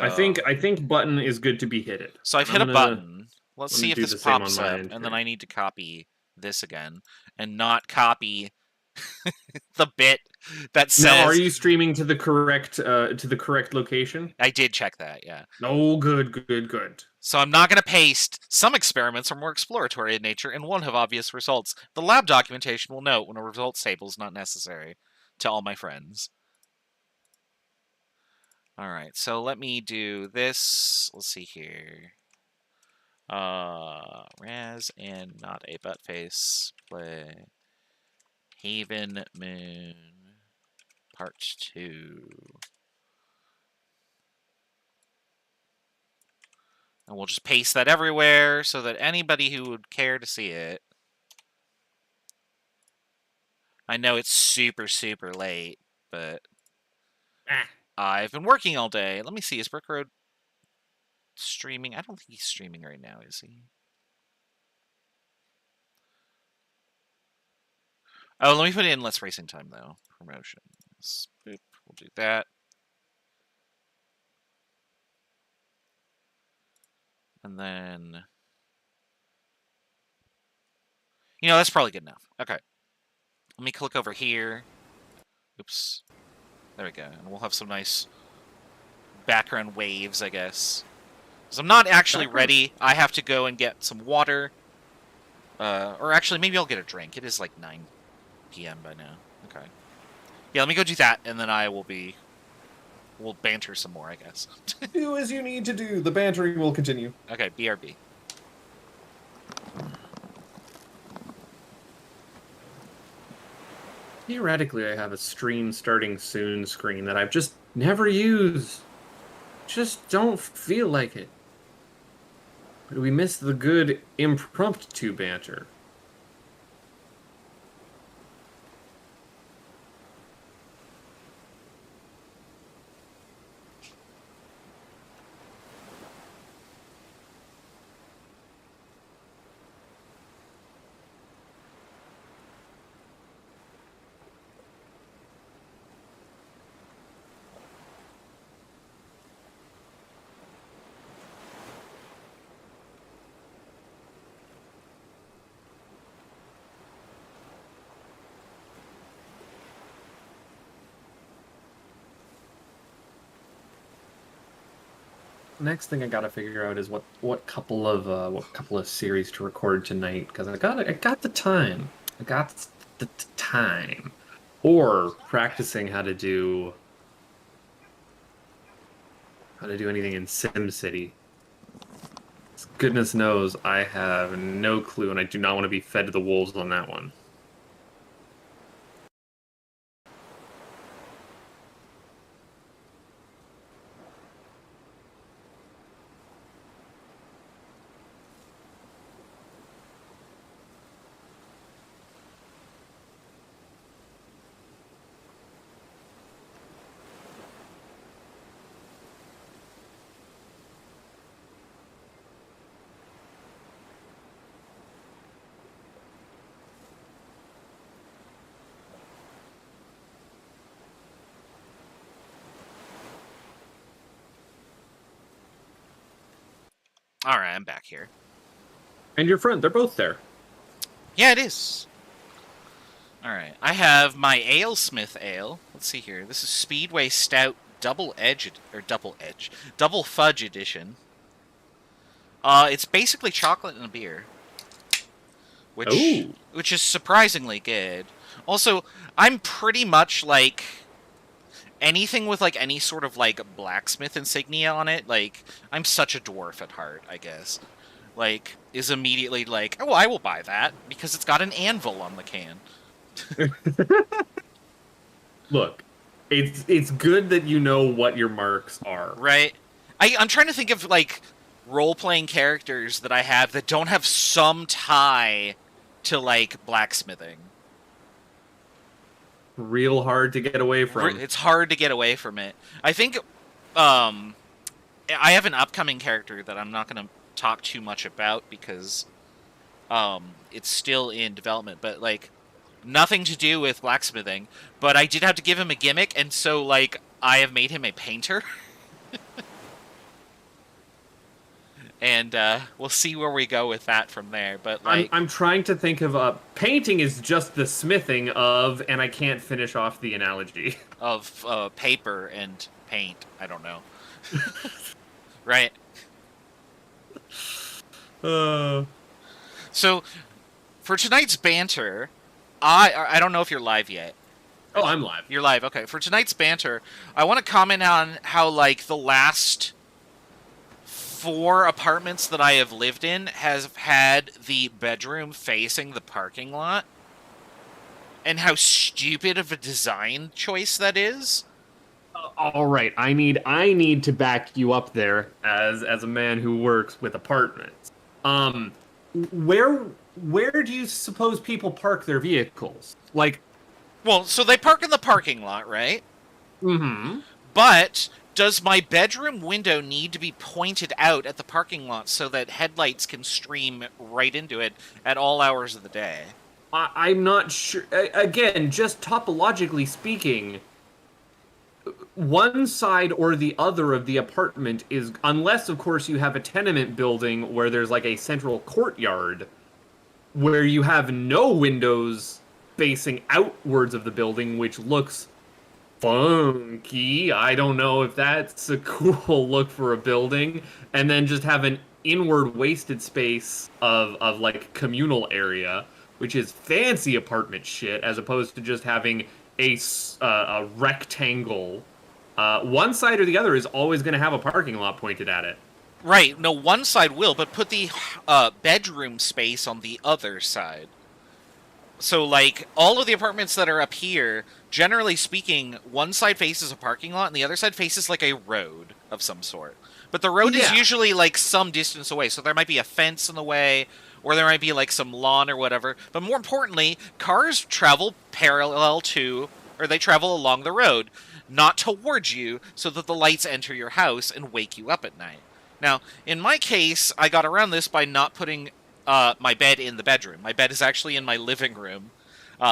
So I think button is good to be hit it. So I've hit a button. Let's see if do this the same pops on my up, end and here. then I need to copy this again, and not copy the bit that says... Now, are you streaming to the correct location? I did check that, yeah. Oh, good. So I'm not going to paste. Some experiments are more exploratory in nature and won't have obvious results. The lab documentation will note when a results table is not necessary to all my friends. Alright, so let me do this. Let's see here. Raz and not a butt face. Play Haven Moon Part 2. And we'll just paste that everywhere so that anybody who would care to see it... I know it's super, super late, but... I've been working all day. Let me see, is Brick Road streaming? I don't think he's streaming right now, is he? Oh, let me put in less racing time, though. Promotions. Boop. We'll do that. And then... You know, that's probably good enough. Okay. Let me click over here. Oops. There we go. And we'll have some nice background waves, I guess. Because I'm not actually ready. I have to go and get some water. Or actually, maybe I'll get a drink. It is like 9 p.m. by now. Okay. Yeah, let me go do that, and then we'll banter some more, I guess. Do as you need to do. The bantering will continue. Okay, BRB. Theoretically, I have a stream starting soon screen that I've just never used. Just don't feel like it. But we miss the good impromptu banter. Next thing I gotta figure out is what couple of series to record tonight, because I got the time. I got the time. Or practicing how to do anything in SimCity. Goodness knows I have no clue, and I do not want to be fed to the wolves on that one. Alright, I'm back here. And your friend, they're both there. Yeah, it is. Alright, I have my Alesmith Ale. Let's see here. This is Speedway Stout Double Fudge Edition. It's basically chocolate and a beer. Which is surprisingly good. Also, I'm pretty much like... anything with, like, any sort of, like, blacksmith insignia on it, like, I'm such a dwarf at heart, I guess. Like, is immediately like, oh, I will buy that, because it's got an anvil on the can. Look, it's good that you know what your marks are. Right? I'm trying to think of, like, role-playing characters that I have that don't have some tie to, like, blacksmithing. Real hard to get away from. It's hard to get away from it. I think, I have an upcoming character that I'm not going to talk too much about because, it's still in development, but, like, nothing to do with blacksmithing, but I did have to give him a gimmick, and so, like, I have made him a painter. and we'll see where we go with that from there. But I'm trying to think of painting is just the smithing of, and I can't finish off the analogy. of paper and paint, I don't know. Right. Uh, So for tonight's banter, I don't know if you're live yet. oh, I'm live. You're live. Okay. For tonight's banter, I want to comment on how like the last 4 apartments that I have lived in has had the bedroom facing the parking lot, and how stupid of a design choice that is. All right, I need to back you up there as a man who works with apartments. Um, where where do you suppose people park their vehicles? Like, Well, so they park in the parking lot, right? mm-hmm. But does my bedroom window need to be pointed out at the parking lot so that headlights can stream right into it at all hours of the day? I'm not sure. Again, just topologically speaking, one side or the other of the apartment is, unless of course you have a tenement building where there's like a central courtyard where you have no windows facing outwards of the building, which looks funky. I don't know if that's a cool look for a building. And then just have an inward wasted space of like communal area, which is fancy apartment shit, as opposed to just having a rectangle. One side or the other is always going to have a parking lot pointed at it. Right. No, one side will, but put the bedroom space on the other side. So, like, all of the apartments that are up here, generally speaking, one side faces a parking lot and the other side faces, like, a road of some sort. But the road is Yeah. usually, like, some distance away. So there might be a fence in the way, or there might be, like, some lawn or whatever. But more importantly, cars travel parallel to, or they travel along the road, not towards you, so that the lights enter your house and wake you up at night. Now, in my case, I got around this by not putting my bed in the bedroom. My bed is actually in my living room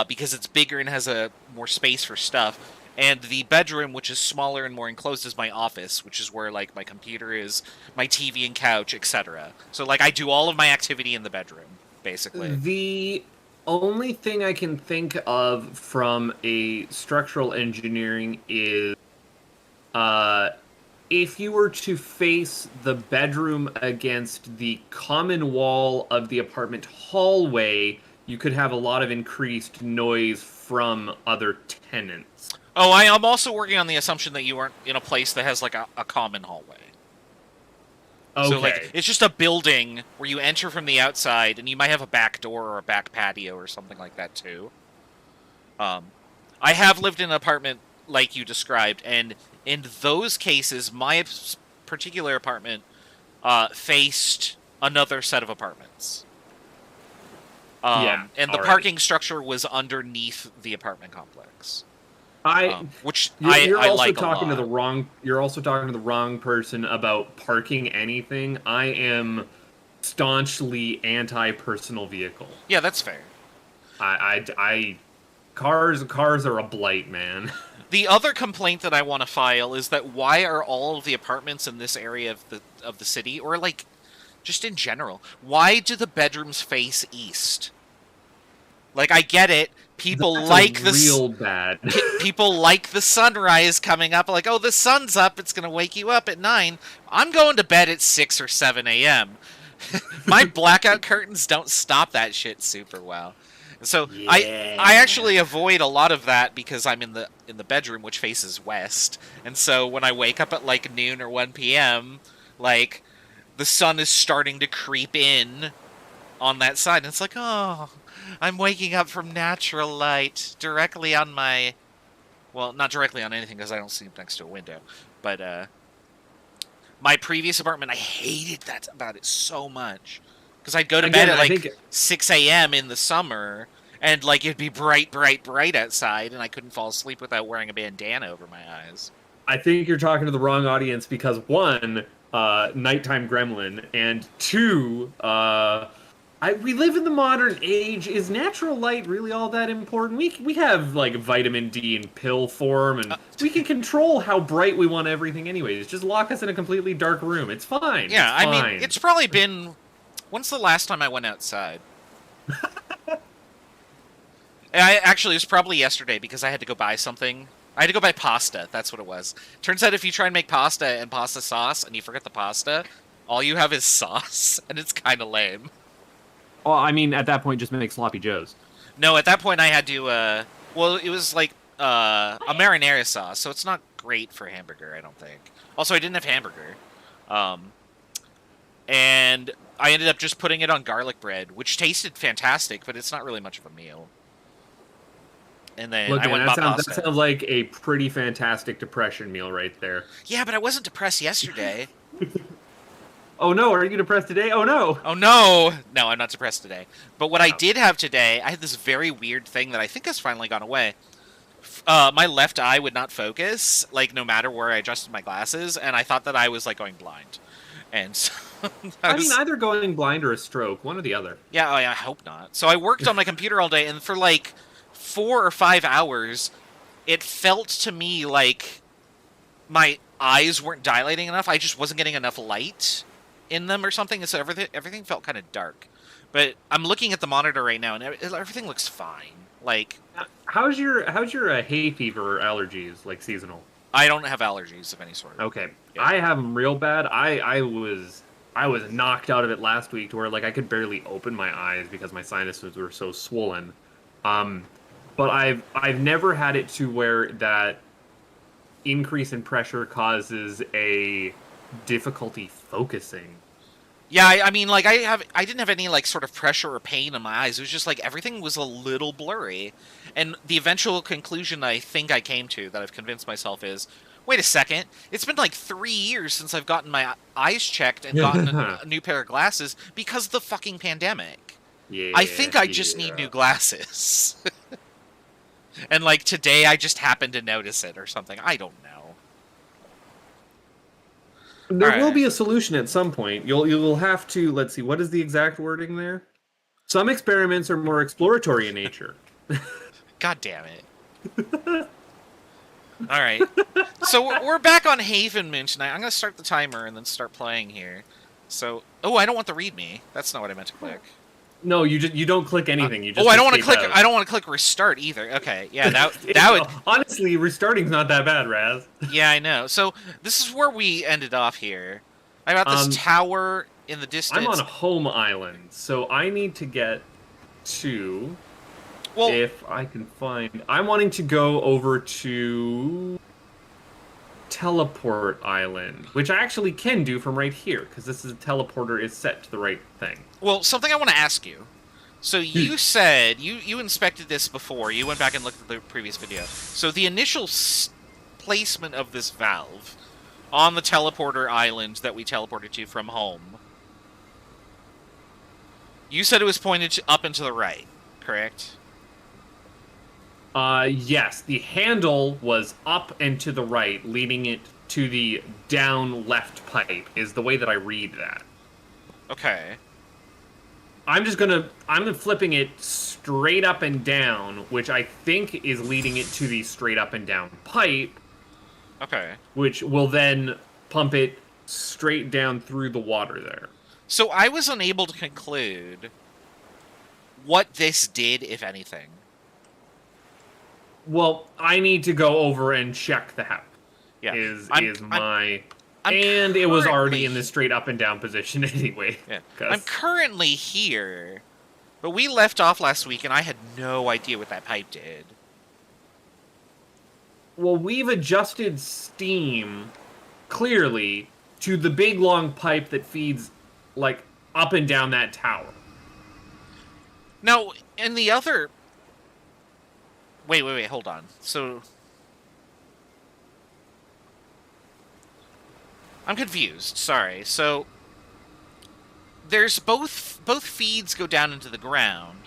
because it's bigger and has a more space for stuff. And the bedroom, which is smaller and more enclosed, is my office, which is where like my computer is, my TV and couch, etc. So like I do all of my activity in the bedroom, basically. The only thing I can think of from a structural engineering is uh, if you were to face the bedroom against the common wall of the apartment hallway, you could have a lot of increased noise from other tenants. Oh, I am also working on the assumption that you aren't in a place that has like a common hallway. Okay. So, like, it's just a building where you enter from the outside, and you might have a back door or a back patio or something like that, too. I have lived in an apartment like you described, and in those cases, my particular apartment faced another set of apartments. Yeah, And the alright. parking structure was underneath the apartment complex, which You're I also like a talking to lot. the wrong. You're also talking to the wrong person about parking anything. I am staunchly anti-personal vehicle. Yeah, that's fair. Cars are a blight, man. The other complaint that I want to file is that why are all of the apartments in this area of the city, or like just in general, why do the bedrooms face east? Like, I get it. People That's like real bad. people like the sunrise coming up. Like, oh, the sun's up. It's gonna wake you up at 9. I'm going to bed at 6 or 7 a.m. My blackout curtains don't stop that shit super well. So Yeah. I actually avoid a lot of that because I'm in the bedroom which faces west. And so when I wake up at like noon or 1 p.m., like the sun is starting to creep in on that side, and it's like, "Oh, I'm waking up from natural light directly on my, well, not directly on anything because I don't sleep next to a window, but my previous apartment, I hated that about it so much. Because I'd go to bed Again, at I like think 6 a.m. in the summer, and like it'd be bright, bright, bright outside, and I couldn't fall asleep without wearing a bandana over my eyes. you're talking to the wrong audience because one, nighttime gremlin, and two, We live in the modern age. Is natural light really all that important? We have like vitamin D in pill form, and we can control how bright we want everything anyways. Just lock us in a completely dark room. It's fine. It's Yeah, I mean, fine. it's probably been... When's the last time I went outside? Actually, it was probably yesterday because I had to go buy something. I had to go buy pasta. That's what it was. Turns out if you try and make pasta and pasta sauce and you forget the pasta, all you have is sauce, and it's kind of lame. Well, I mean, at that point, just make sloppy joes. No, at that point I had to, well, it was like a marinara sauce, so it's not great for hamburger, I don't think. Also, I didn't have hamburger. And I ended up just putting it on garlic bread, which tasted fantastic, but it's not really much of a meal. And then Look, I went man, and bought that pasta. sounds like a pretty fantastic depression meal right there. Yeah, but I wasn't depressed yesterday. Oh no, are you depressed today? Oh no! Oh no! No, I'm not depressed today. But what I did have today, I had this very weird thing that I think has finally gone away. My left eye would not focus, like, no matter where I adjusted my glasses, and I thought that I was, like, going blind. And so... I mean, either going blind or a stroke, one or the other. Yeah, I hope not. So I worked on my computer all day, and for, like, 4 or 5 hours, it felt to me like my eyes weren't dilating enough. I just wasn't getting enough light in them or something, and so everything felt kind of dark. But I'm looking at the monitor right now, and everything looks fine. Like, how's your hay fever allergies, like seasonal? I don't have allergies of any sort. Okay, Yeah. I have them real bad. I was knocked out of it last week to where like I could barely open my eyes because my sinuses were so swollen. But I've never had it to where that increase in pressure causes a difficulty focusing. Yeah, I mean, like, I didn't have any, like, sort of pressure or pain in my eyes. It was just, like, everything was a little blurry. And the eventual conclusion I think I came to, that I've convinced myself is, wait a second, it's been, like, 3 years since I've gotten my eyes checked and gotten a new pair of glasses because of the fucking pandemic. Yeah, I think I just need new glasses. And, like, today I just happened to notice it or something. I don't know. There will be a solution at some point. You'll have to, let's see, what is the exact wording there? Some experiments are more exploratory in nature. God damn it. All right. So we're back on Haven Moon tonight. I'm going to start the timer and then start playing here. So, oh, I don't want the readme. That's not what I meant to click. No, you don't click anything. You just I don't want to escape click. out. I don't want to click restart either. Okay, yeah, that would. Honestly, restarting's not that bad, Raz. Yeah, I know. So this is where we ended off here. I got this tower in the distance. I'm on a home island, so I need to get to. Well, if I can find, I'm wanting to go over to Teleport Island, which I actually can do from right here because this is a teleporter is set to the right thing. Well, something I want to ask you. So you said you inspected this before. You went back and looked at the previous video. So the initial placement of this valve on the teleporter island that we teleported to from home. You said it was pointed up and to the right, correct? Yes, the handle was up and to the right, leading it to the down left pipe, is the way that I read that. Okay. I'm flipping it straight up and down, which I think is leading it to the straight up and down pipe. Okay. Which will then pump it straight down through the water there. So I was unable to conclude what this did, if anything. Well, I need to go over and check that. Yeah. And it was already in the straight up and down position anyway. Yeah. I'm currently here, but we left off last week and I had no idea what that pipe did. Well, we've adjusted steam clearly to the big long pipe that feeds like up and down that tower. Now, in the other... Wait, hold on. So... I'm confused, sorry. So, there's both feeds go down into the ground,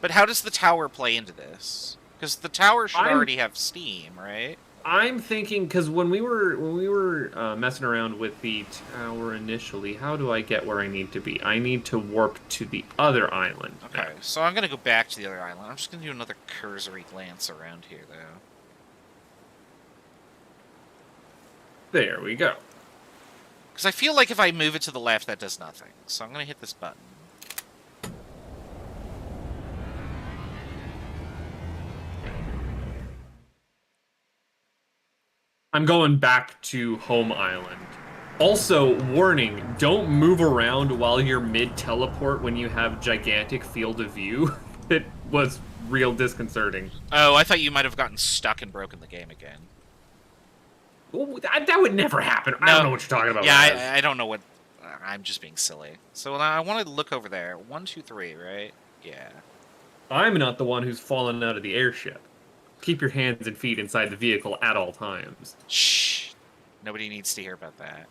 but how does the tower play into this? Because the tower should already have steam, right? I'm thinking because when we were messing around with the tower initially, how do I get where I need to be? I need to warp to the other island. Okay, now. so I'm gonna go back to the other island. I'm just gonna do another cursory glance around here, though. There we go. Because I feel like if I move it to the left, that does nothing. So I'm gonna hit this button. I'm going back to home island. Also, warning, don't move around while you're mid-teleport when you have gigantic field of view. It was real disconcerting. Oh, I thought you might have gotten stuck and broken the game again. Well, that would never happen. No. I don't know what you're talking about. Yeah, I don't know what... I'm just being silly. So I wanted to look over there. 1, 2, 3, right? Yeah. I'm not the one who's fallen out of the airship. Keep your hands and feet inside the vehicle at all times. Shh. Nobody needs to hear about that.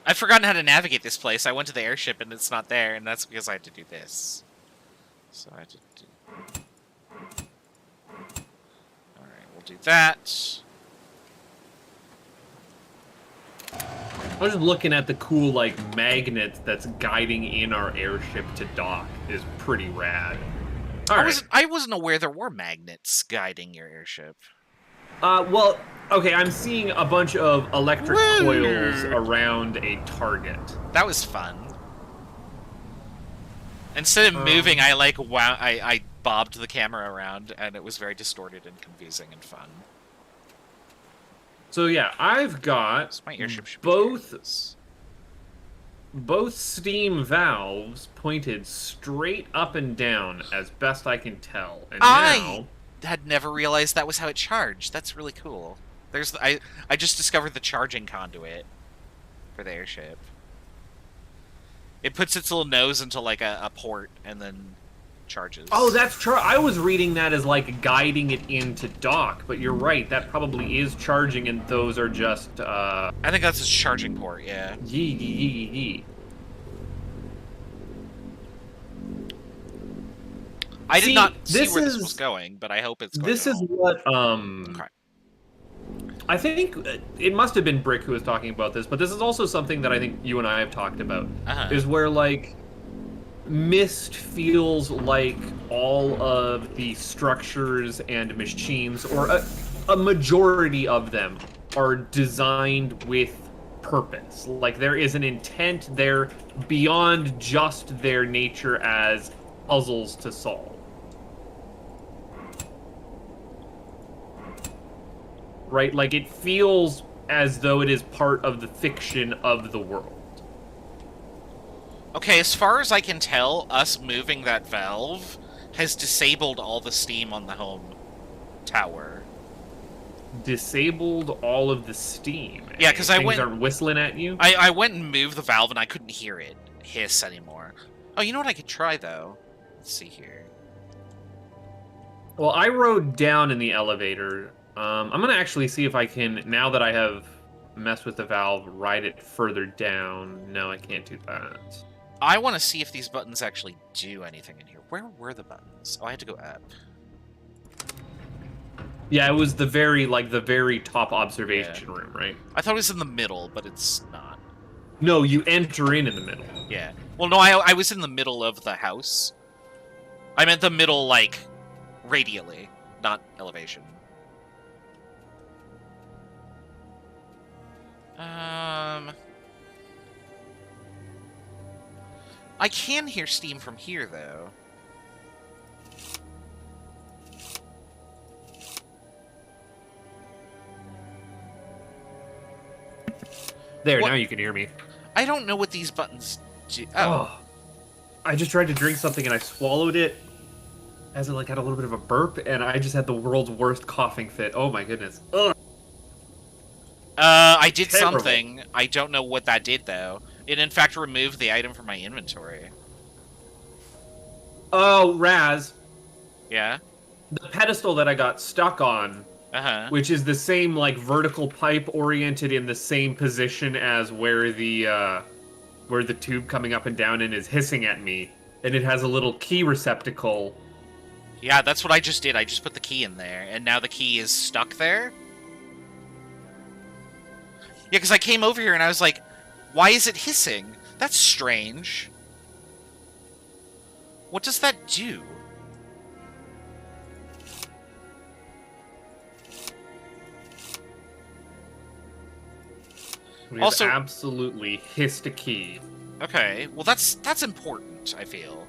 I've forgotten how to navigate this place. I went to the airship and it's not there, and that's because I had to do this. So I had to do... Alright, we'll do that. I was just looking at the cool, like, magnet that's guiding in our airship to dock. Is pretty rad. I wasn't aware there were magnets guiding your airship. Well, okay, I'm seeing a bunch of electric coils around a target. That was fun. Instead of moving, I bobbed the camera around, and it was very distorted and confusing and fun. So yeah, I've got So my airship should both steam valves pointed straight up and down, as best I can tell. And I had never realized that was how it charged. That's really cool. I just discovered the charging conduit for the airship. It puts its little nose into like a port and then charges. Oh, that's true. I was reading that as like guiding it into dock, but you're right. That probably is charging, and those are just. I think that's its charging port. Yeah. Yee. I did not see where this was going, but I hope it's going This is what, Okay. I think it must have been Brick who was talking about this, but this is also something that I think you and I have talked about, is where, like, Myst feels like all of the structures and machines, or a majority of them, are designed with purpose. Like, there is an intent there beyond just their nature as puzzles to solve. Right? Like, it feels as though it is part of the fiction of the world. Okay, as far as I can tell, us moving that valve has disabled all the steam on the home tower. Disabled all of the steam. Yeah, because I went... Things are whistling at you? I went and moved the valve, and I couldn't hear it hiss anymore. Oh, you know what I could try, though? Let's see here. Well, I rode down in the elevator. I'm going to actually see if I can, now that I have messed with the valve, ride it further down. No, I can't do that. I want to see if these buttons actually do anything in here. Where were the buttons? Oh, I had to go up. Yeah, it was the very top observation room, right? I thought it was in the middle, but it's not. No, you enter in the middle. Yeah. Well, no, I was in the middle of the house. I meant the middle, like, radially, not elevation. I can hear steam from here, though. There, now you can hear me. I don't know what these buttons do. Oh. I just tried to drink something and I swallowed it as it, like, had a little bit of a burp, and I just had the world's worst coughing fit. Oh my goodness. Ugh. I did Terrible. something. I don't know what that did, though. It, in fact, removed the item from my inventory. Oh, Raz. Yeah? The pedestal that I got stuck on, which is the same, like, vertical pipe oriented in the same position as where the tube coming up and down in is hissing at me, and it has a little key receptacle. Yeah, that's what I just did. I just put the key in there, and now the key is stuck there. Yeah, because I came over here and I was like, why is it hissing? That's strange. What does that do? We have Also, absolutely hissed a key. okay, well that's important, I feel.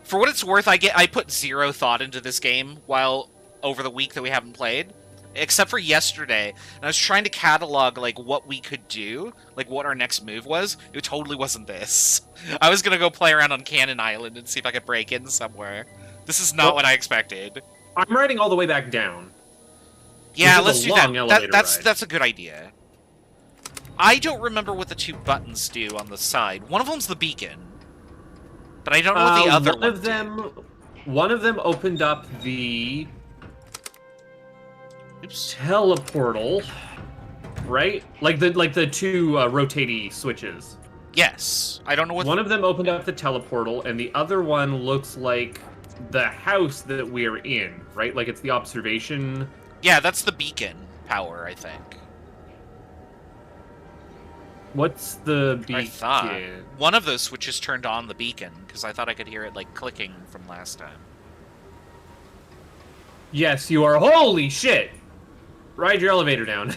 For what it's worth, I put zero thought into this game while over the week that we haven't played, except for yesterday. And I was trying to catalog like what we could do, like what our next move was. It totally wasn't this. I was gonna go play around on Cannon Island and see if I could break in somewhere. This is not what I expected. I'm riding all the way back down. Yeah, let's do that. That's That's a good idea. I don't remember what the two buttons do on the side. One of them's the beacon, but I don't know what the other one One of them opened up the teleportal, right? Like the two rotating switches. Yes, I don't know what. One of them opened up the teleportal, and the other one looks like the house that we're in, right? Like it's the observation. Yeah, that's the beacon power, I think. What's the beacon? I thought one of those switches turned on the beacon, because I thought I could hear it, like, clicking from last time. Yes, you are. Holy shit! Ride your elevator down.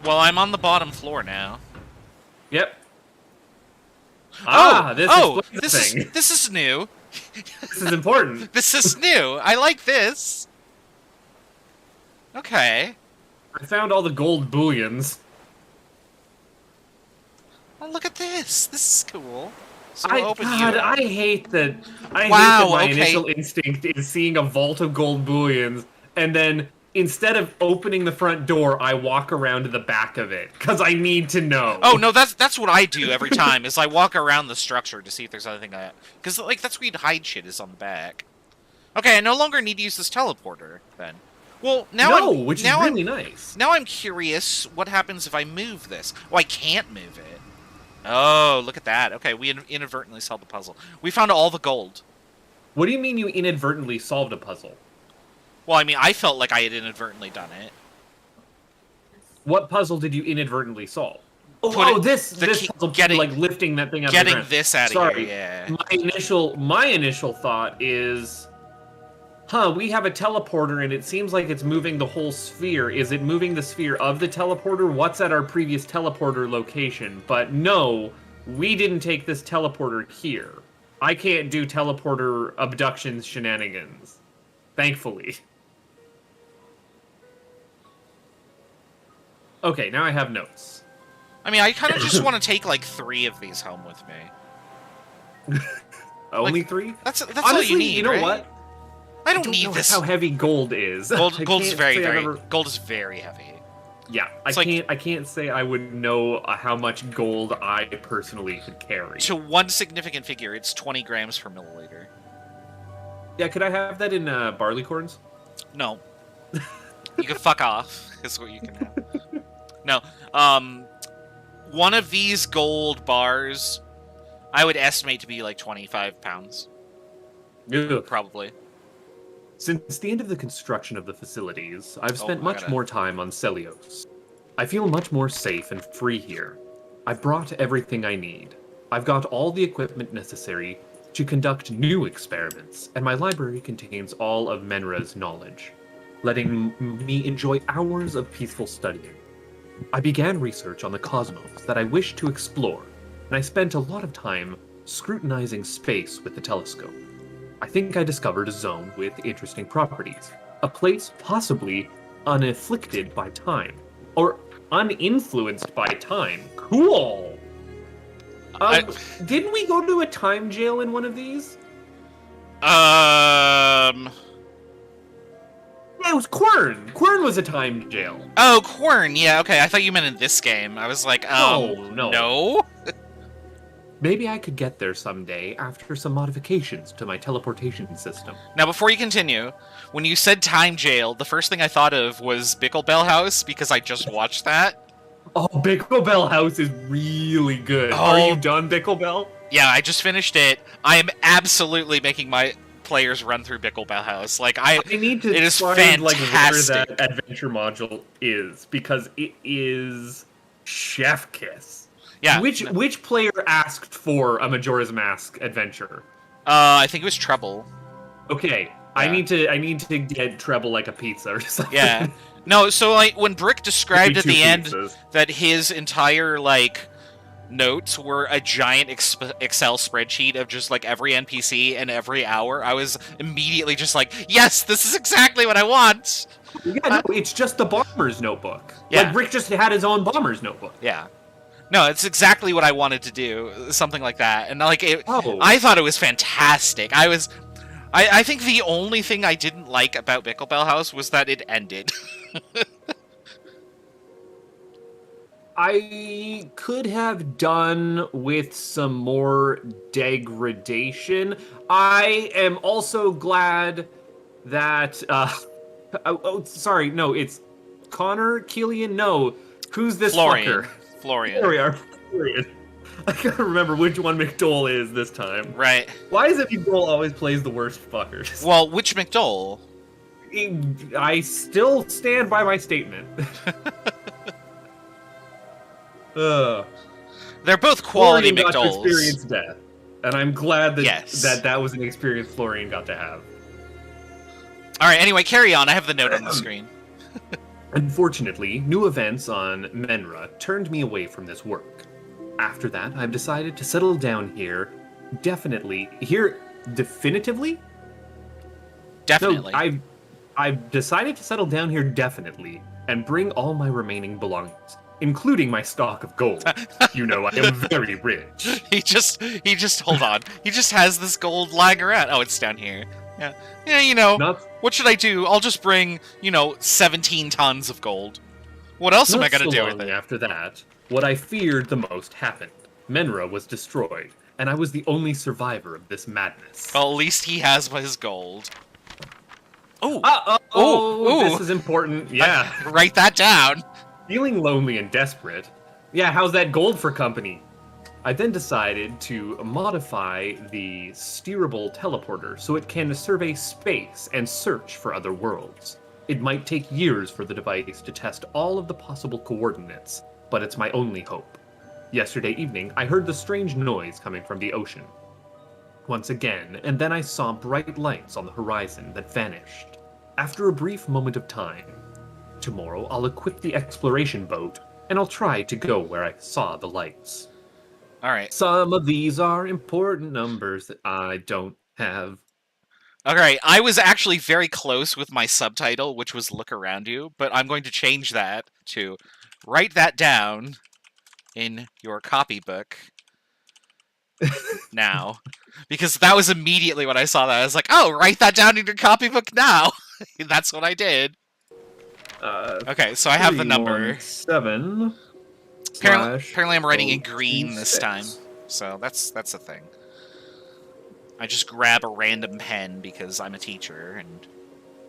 Well, I'm on the bottom floor now. Yep. This is new. This is important. This is new. I like this. Okay. I found all the gold bullions. Oh, look at this. This is cool. So we'll I hate that. My initial instinct is seeing a vault of gold bullions, and then instead of opening the front door, I walk around to the back of it because I need to know. Oh no, that's what I do every time. Is I walk around the structure to see if there's anything because like that's where you'd hide shit is on the back. Okay, I no longer need to use this teleporter then. Well, now which is really nice. Now I'm curious what happens if I move this. Oh, I can't move it. Oh, look at that. Okay, we inadvertently solved the puzzle. We found all the gold. What do you mean you inadvertently solved a puzzle? Well, I mean, I felt like I had inadvertently done it. What puzzle did you inadvertently solve? This puzzle, like lifting that thing out of the ground. Getting this out of here, yeah. My initial thought is, we have a teleporter and it seems like it's moving the whole sphere. Is it moving the sphere of the teleporter? What's at our previous teleporter location? But no, we didn't take this teleporter here. I can't do teleporter abductions shenanigans. Thankfully. Okay, now I have notes. I mean, I kind of just want to take, like, 3 of these home with me. Only 3? That's honestly, all you need, you know right? what? I don't need this. How heavy gold is. Gold is very heavy. Yeah, I can't say I would know how much gold I personally could carry. To one significant figure, it's 20 grams per milliliter. Yeah, could I have that in barleycorns? No. You can fuck off, is what you can have. No. One of these gold bars, I would estimate to be like 25 pounds. Ugh. Probably. Since the end of the construction of the facilities, I've spent much more time on Celios. I feel much more safe and free here. I've brought everything I need. I've got all the equipment necessary to conduct new experiments, and my library contains all of Menra's knowledge, letting me enjoy hours of peaceful studying. I began research on the cosmos that I wished to explore, and I spent a lot of time scrutinizing space with the telescope. I think I discovered a zone with interesting properties, a place possibly unafflicted by time, or uninfluenced by time. Cool! Didn't we go to a time jail in one of these? Yeah, it was Quern. Quern was a time jail. Oh, Quern. Yeah, okay. I thought you meant in this game. I was like, no. Maybe I could get there someday after some modifications to my teleportation system. Now, before you continue, when you said time jail, the first thing I thought of was Bicklebell House, because I just watched that. Oh, Bicklebell House is really good. Oh. Are you done, Bicklebell? Yeah, I just finished it. I am absolutely making players run through Bicklebell Like I need to it is find fantastic. like where that adventure module is, because it is chef kiss. Yeah. Which player asked for a Majora's Mask adventure? I think it was Trouble. Okay, Yeah. I need to get Treble like a pizza or something. Yeah. No, so like when Brick described at the end pizzas. that his entire like notes were a giant Excel spreadsheet of just like every NPC and every hour, I was immediately just like, yes, this is exactly what I want. Yeah, no, it's just the bomber's notebook. Yeah. Like Rick just had his own bomber's notebook. Yeah. No, it's exactly what I wanted to do, something like that. And like Oh. I thought it was fantastic. I think the only thing I didn't like about Bicklebell House was that it ended. I could have done with some more degradation. I am also glad that sorry, no, it's Connor, Killian, no. Who's this Florian. fucker? Florian. There we are. Florian. I gotta remember which one McDole is this time. Right. Why is it McDole always plays the worst fuckers? Well, which McDole? I still stand by my statement. They're both quality Florian got to McDoles. experience death, and I'm glad that Yes. that was an experience Florian got to have. All right. Anyway, carry on. I have the note on the screen. Unfortunately, new events on Menra turned me away from this work. After that, I've decided to settle down here. Definitively. Definitely. No, I've decided to settle down here definitely and bring all my remaining belongings, including my stock of gold. You know, I am very rich. He just hold on. He just has this gold lying around. Oh, it's down here. Yeah. Yeah, you know. What should I do? I'll just bring, 17 tons of gold. What else am I going to do with it? After that, what I feared the most happened. Menra was destroyed, and I was the only survivor of this madness. Well, at least he has his gold. Oh. Oh, this is important. Yeah. Write that down. Feeling lonely and desperate. Yeah, how's that gold for company? I then decided to modify the steerable teleporter so it can survey space and search for other worlds. It might take years for the device to test all of the possible coordinates, but it's my only hope. Yesterday evening, I heard the strange noise coming from the ocean. Once again, and then I saw bright lights on the horizon that vanished. After a brief moment of time, tomorrow I'll equip the exploration boat, and I'll try to go where I saw the lights. All right. Some of these are important numbers that I don't have. All right. I was actually very close with my subtitle, which was "Look Around You," but I'm going to change that to "Write that down in your copybook now," because that was immediately when I saw that. I was like, "Oh, write that down in your copybook now." That's what I did. Okay, so I have the number 7. Apparently I'm writing in green this time, so that's a thing. I just grab a random pen because I'm a teacher, and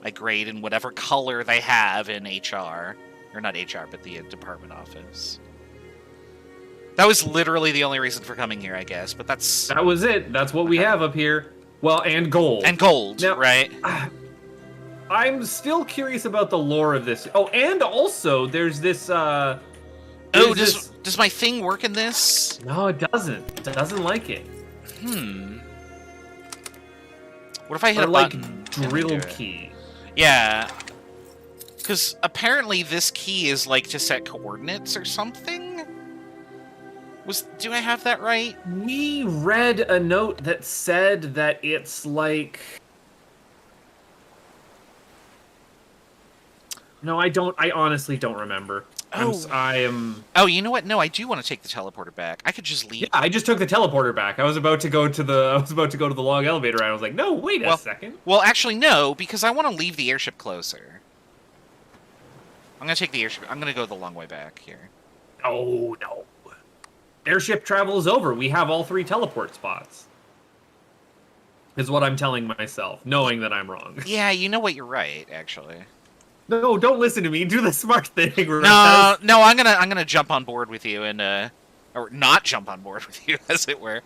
I grade in whatever color they have in HR. Or not HR, but the department office. That was literally the only reason for coming here, I guess, but That was it. That's what we have up here. Well, and gold. And gold, now, right? I'm still curious about the lore of this. Oh, and also, there's this, does my thing work in this? No, it doesn't. It doesn't like it. What if I hit a button? Drill key. Yeah. Because apparently this key is like to set coordinates or something? Do I have that right? We read a note that said that it's like... No, I don't. I honestly don't remember. I am. Oh, you know what? No, I do want to take the teleporter back. I could just leave. Yeah, I just took the teleporter back. I was about to go to the long elevator, and I was like, no, wait a second. Well, actually, no, because I want to leave the airship closer. I'm gonna take the airship. I'm gonna go the long way back here. Oh no. Airship travel is over. We have all 3 teleport spots. Is what I'm telling myself, knowing that I'm wrong. Yeah, you know what? You're right, actually. No, don't listen to me. Do the smart thing. No, I'm gonna jump on board with you and or not jump on board with you, as it were.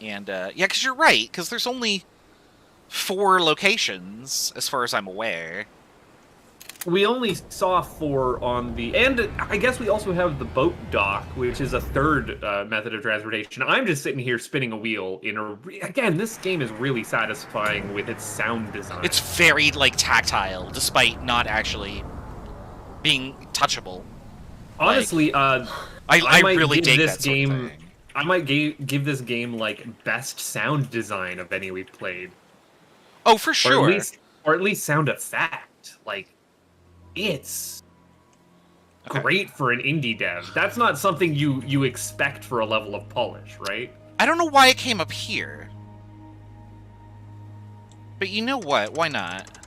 And, yeah, because you're right, because there's only 4 locations, as far as I'm aware. We only saw 4 on the... And I guess we also have the boat dock, which is a third method of transportation. I'm just sitting here spinning a wheel in a... Again, this game is really satisfying with its sound design. It's very, like, tactile, despite not actually being touchable. Honestly, I might really give dig this that sort game... of thing. I might give this game, like, best sound design of any we've played. Oh, for sure. Or at least sound effect. Like, it's great for an indie dev. That's not something you expect for a level of polish, right? I don't know why it came up here. But you know what? Why not?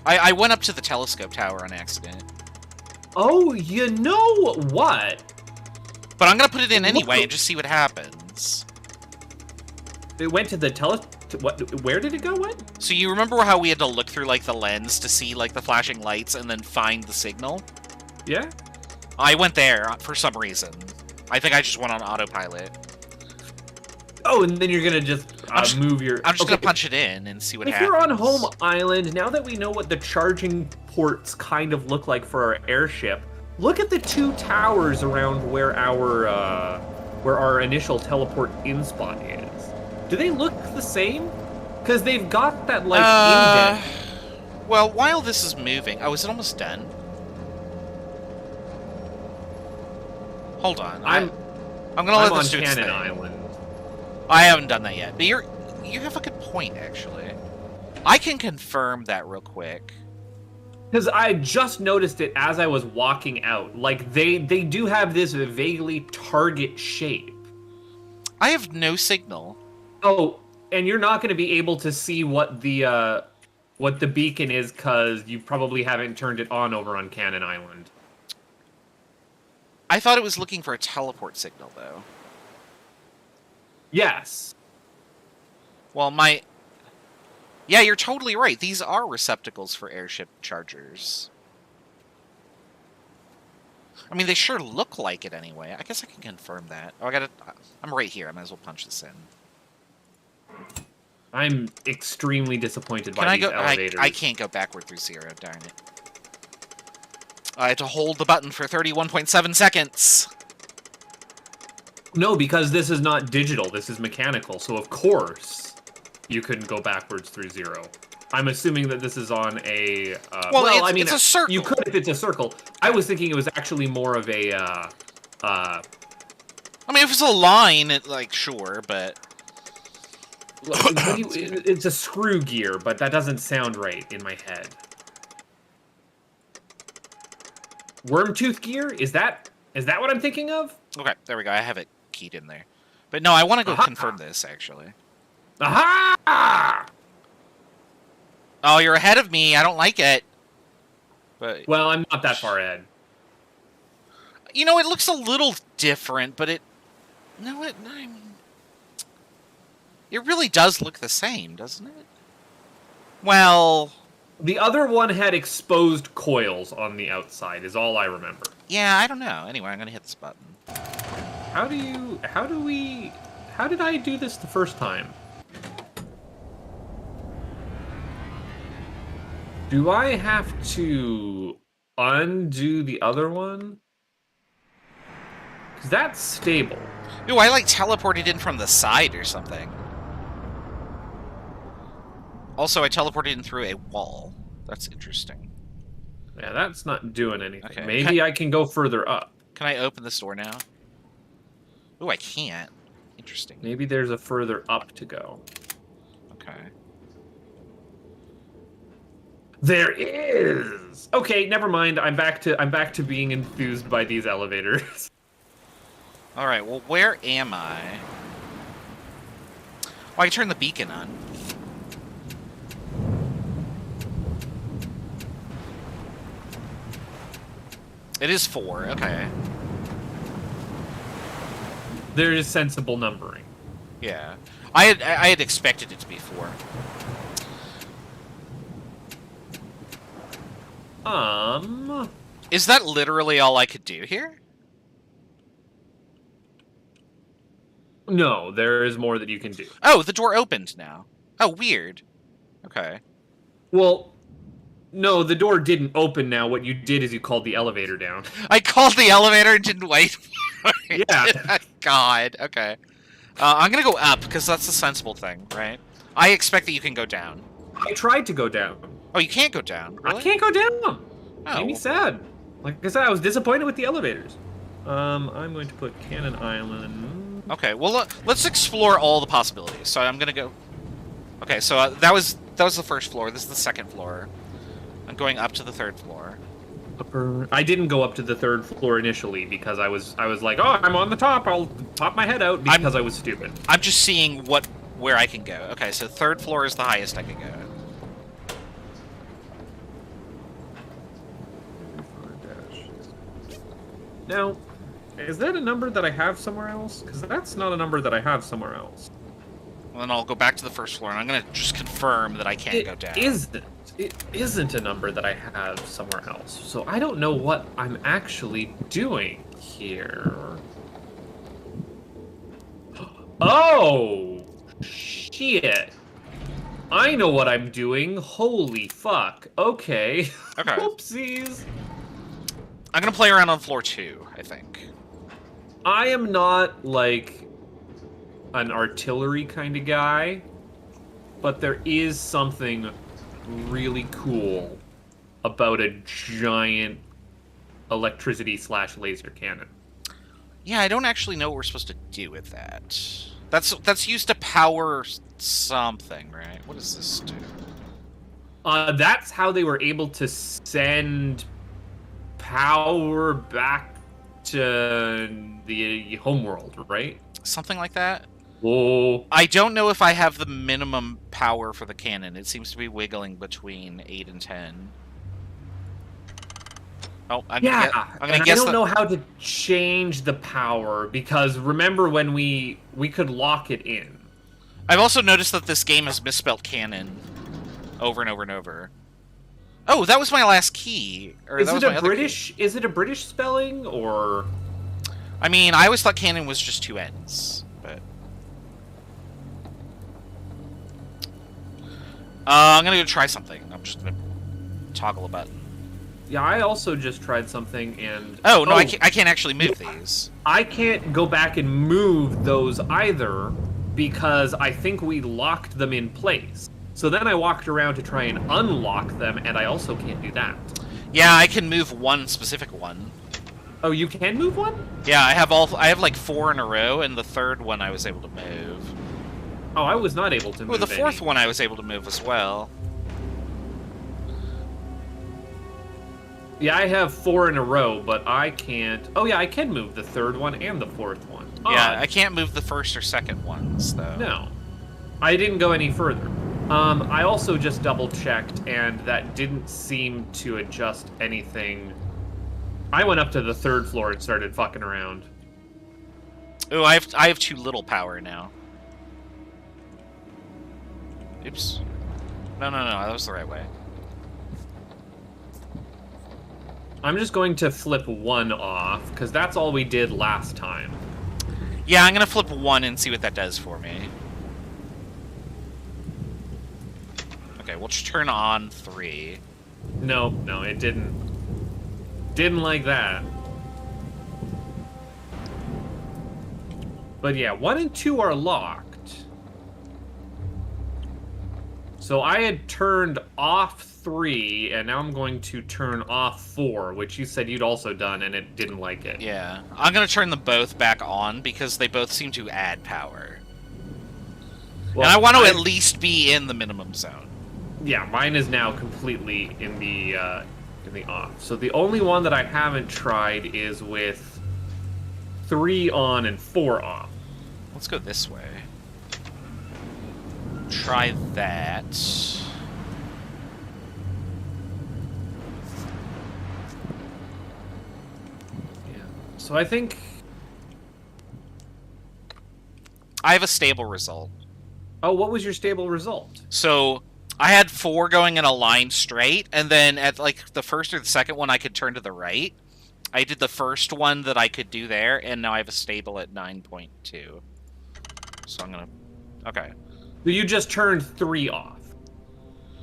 I went up to the telescope tower on accident. Oh, you know what? But I'm gonna put it in anyway and just see what happens. It went to the what? Where did it go? What? So you remember how we had to look through, like, the lens to see, like, the flashing lights and then find the signal? Yeah? I went there for some reason. I think I just went on autopilot. Oh, and then you're gonna just move your... I'm just gonna punch it in and see what happens. If you're on home island, now that we know what the charging ports kind of look like for our airship, look at the 2 towers around where our initial teleport in spot is. Do they look the same? Because they've got that, like, indent. Well, while this is moving... Oh, is it almost done? Hold on. I'm gonna let this do its thing. I'm on Cannon Island. I haven't done that yet, but you have a good point, actually. I can confirm that real quick. Because I just noticed it as I was walking out. Like, they do have this vaguely target shape. I have no signal. Oh, and you're not going to be able to see what the beacon is because you probably haven't turned it on over on Cannon Island. I thought it was looking for a teleport signal, though. Yes. Well, yeah, you're totally right. These are receptacles for airship chargers. I mean, they sure look like it anyway. I guess I can confirm that. Oh, I'm right here. I might as well punch this in. I'm extremely disappointed by these elevators. I can't go backward through 0, darn it. I had to hold the button for 31.7 seconds. No, because this is not digital. This is mechanical. So, of course, you couldn't go backwards through 0. I'm assuming that this is on a... well, I mean, it's a circle. You could if it's a circle. I was thinking it was actually more of a... I mean, if it's a line, sure, but... It's a screw gear, but that doesn't sound right in my head. Wormtooth gear? Is that what I'm thinking of? Okay, there we go. I have it keyed in there. But no, I want to go confirm this, actually. Aha! Oh, you're ahead of me. I don't like it. But well, I'm not that far ahead. You know, it looks a little different, but it really does look the same, doesn't it? Well... The other one had exposed coils on the outside, is all I remember. Yeah, I don't know. Anyway, I'm gonna hit this button. How did I do this the first time? Do I have to undo the other one? Because that's stable. Ooh, I teleported in from the side or something. Also, I teleported in through a wall. That's interesting. Yeah, that's not doing anything. Okay. Maybe I can go further up. Can I open this door now? Ooh, I can't. Interesting. Maybe there's a further up to go. Okay. There is! Okay, never mind. I'm back to being enthused by these elevators. Alright, well, where am I? Oh, I can turn the beacon on. It is 4, okay. There is sensible numbering. Yeah. I had expected it to be 4. Is that literally all I could do here? No, there is more that you can do. Oh, the door opened now. Oh, weird. Okay. Well, no, the door didn't open now. What you did is you called the elevator down. I called the elevator and didn't wait for it. Yeah. God. Okay. I'm gonna go up because that's the sensible thing, right? I expect that you can go down. I tried to go down. Oh, you can't go down. Really? I can't go down. Oh. Made me sad. Like I said, I was disappointed with the elevators. I'm going to put Cannon Island. Okay. Well, let's explore all the possibilities. So I'm gonna go. Okay. So that was the first floor. This is the second floor. I'm going up to the third floor. I didn't go up to the third floor initially because I was like, oh, I'm on the top. I'll pop my head out because I was stupid. I'm just seeing where I can go. Okay, so third floor is the highest I can go. Now, is that a number that I have somewhere else? Because that's not a number that I have somewhere else. Well, then I'll go back to the first floor, and I'm gonna just confirm that I can't go down. It isn't a number that I have somewhere else. So I don't know what I'm actually doing here. Oh, shit. I know what I'm doing. Holy fuck. Okay. Okay. Oopsies. I'm gonna play around on floor 2, I think. I am not, like, an artillery kind of guy, but there is something really cool about a giant electricity/laser cannon. Yeah, I don't actually know what we're supposed to do with that. That's used to power something, right? What does this do? That's how they were able to send power back to the homeworld, right? Something like that? Oh. I don't know if I have the minimum power for the cannon. It seems to be wiggling between 8 and 10. Oh, I'm gonna guess I don't know how to change the power because remember when we could lock it in. I've also noticed that this game has misspelled cannon over and over and over. Oh, that was my last key. Or Is that it was my a other British? Key. Is it a British spelling or? I mean, I always thought cannon was just 2 N's, but I'm gonna go try something. I'm just gonna toggle a button. Yeah, I also just tried something and. Oh no, I can't actually move these. I can't go back and move those either because I think we locked them in place. So then I walked around to try and unlock them, and I also can't do that. Yeah, I can move one specific one. Oh, you can move one? Yeah, I have like 4 in a row, and the third one I was able to move. Oh, I was not able to move. Well, the fourth any. one I was able to move as well. Yeah, I have 4 in a row, but I can't. Oh yeah, I can move the third one and the fourth one. Yeah, I can't move the first or second ones though. No, I didn't go any further. I also just double checked, and that didn't seem to adjust anything. I went up to the third floor and started fucking around. Oh, I have too little power now. Oops. No, that was the right way. I'm just going to flip 1 off, because that's all we did last time. Yeah, I'm gonna flip 1 and see what that does for me. Okay, we'll just turn on 3. No, it didn't. Didn't like that. But yeah, 1 and 2 are locked. So I had turned off 3, and now I'm going to turn off 4, which you said you'd also done, and it didn't like it. Yeah, I'm gonna turn them both back on because they both seem to add power. Well, and I want to at least be in the minimum zone. Yeah, mine is now completely in the off. So the only one that I haven't tried is with 3 on and 4 off. Let's go this way. Try that. Yeah. So I think I have a stable result. Oh, what was your stable result? So I had 4 going in a line straight, and then at like the first or the second one I could turn to the right. I did the first one that I could do there, and now I have a stable at 9.2. So I'm gonna... Okay. So you just turned 3 off.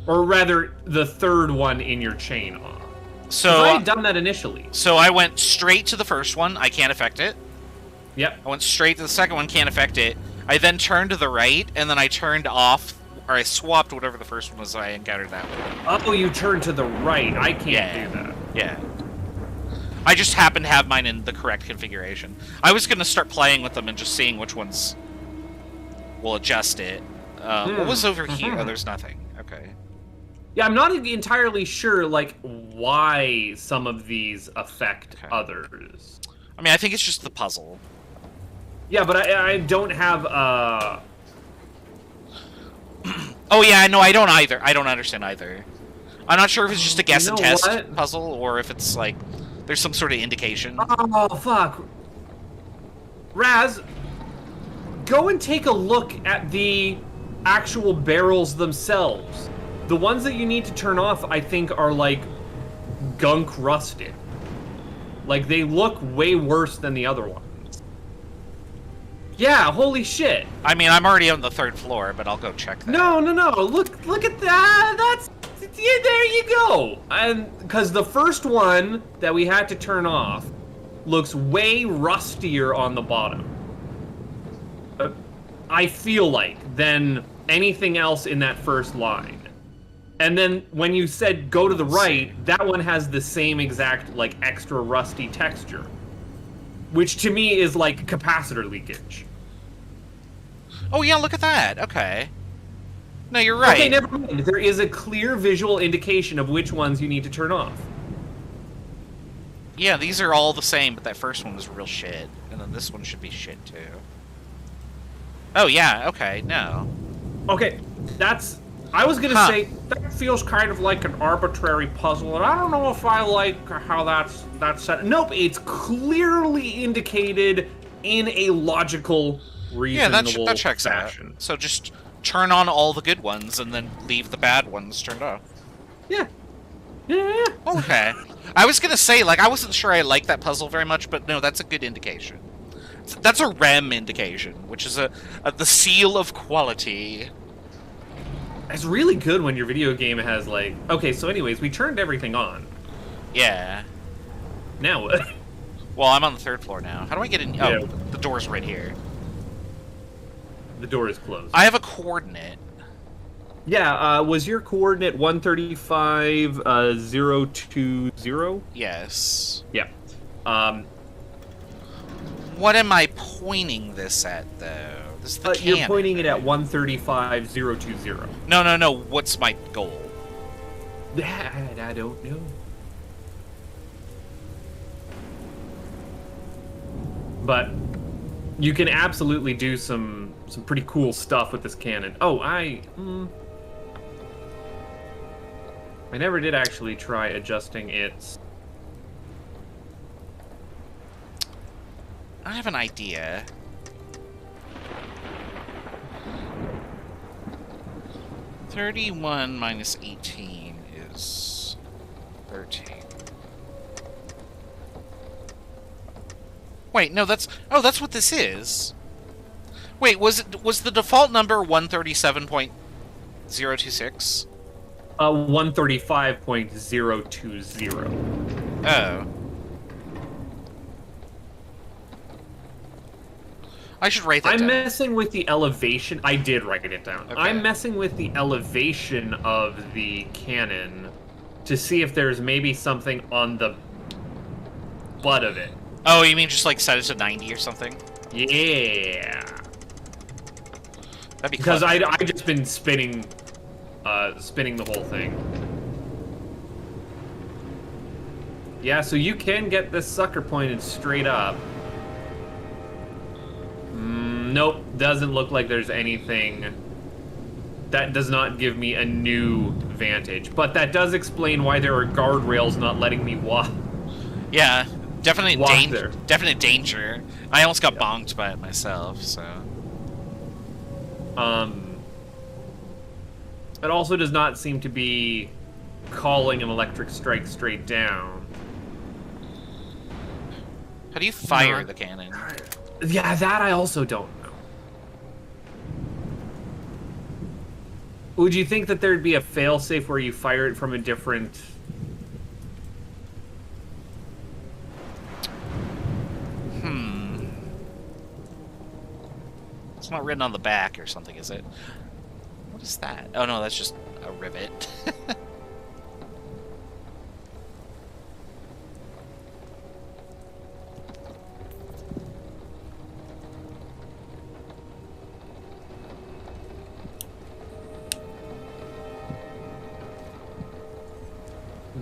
Or rather, the third one in your chain off. So I had done that initially. So I went straight to the first one. I can't affect it. Yep. I went straight to the second one. Can't affect it. I then turned to the right, and then I turned off, or I swapped whatever the first one was I encountered that way. Oh, you turned to the right. I can't do that. Yeah. I just happened to have mine in the correct configuration. I was going to start playing with them and just seeing which ones will adjust it. What was over here? Oh, there's nothing. Okay. Yeah, I'm not entirely sure, like, why some of these affect others. I mean, I think it's just the puzzle. Yeah, but I don't have, Oh, yeah, no, I don't either. I don't understand either. I'm not sure if it's just a guess and test puzzle, or if it's, like, there's some sort of indication. Oh, fuck. Raz, go and take a look at the actual barrels themselves. The ones that you need to turn off, I think, are, like, gunk rusted. Like, they look way worse than the other ones. Yeah, holy shit. I mean, I'm already on the 3rd floor, but I'll go check that. No. Look at that. That's... Yeah, there you go. And because the first one that we had to turn off looks way rustier on the bottom. I feel like, than anything else in that first line. And then when you said go to the right, that one has the same exact, like, extra rusty texture. Which to me is like capacitor leakage. Oh yeah, look at that. Okay. No, you're right. Okay, never mind. There is a clear visual indication of which ones you need to turn off. Yeah, these are all the same, but that first one was real shit. And then this one should be shit too. Oh yeah, okay, no. Okay, that's... I was gonna say, that feels kind of like an arbitrary puzzle, and I don't know if I like how that's set. Nope, it's clearly indicated in a logical, reasonable that checks fashion. out. So just turn on all the good ones, and then leave the bad ones turned off. Yeah. Yeah. Okay. I was gonna say, like, I wasn't sure I liked that puzzle very much, but no, that's a good indication. That's a REM indication, which is the seal of quality. It's really good when your video game has, like... Okay, so anyways, we turned everything on. Yeah. Now what? Well, I'm on the 3rd floor now. How do I get in? Oh, Yeah. the door's right here. The door is closed. I have a coordinate. Yeah, was your coordinate 135, 020? Yes. Yeah. What am I pointing this at, though? This is the cannon, you're pointing it at 135, 020. No. What's my goal? That I don't know. But you can absolutely do some pretty cool stuff with this cannon. Oh, I never did actually try adjusting its... I have an idea. (31 minus 18 is 13. Wait, no, that's what this is. Wait, was the default number 137.026? 135.020. Oh. I should write that down. I'm messing with the elevation. I did write it down. Okay. I'm messing with the elevation of the cannon to see if there's maybe something on the butt of it. Oh, you mean just like set it to 90 or something? Yeah. That'd be because clever. I just been spinning the whole thing. Yeah, so you can get this sucker pointed straight up. Nope, doesn't look like there's anything. That does not give me a new vantage, but that does explain why there are guardrails not letting me walk. Yeah, definitely there. Definite danger. I almost got bonked by it myself, so. It also does not seem to be calling an electric strike straight down. How do you fire the cannon? Yeah, that I also don't know. Would you think that there'd be a failsafe where you fire it from a different... It's not written on the back or something, is it? What is that? Oh no, that's just a rivet.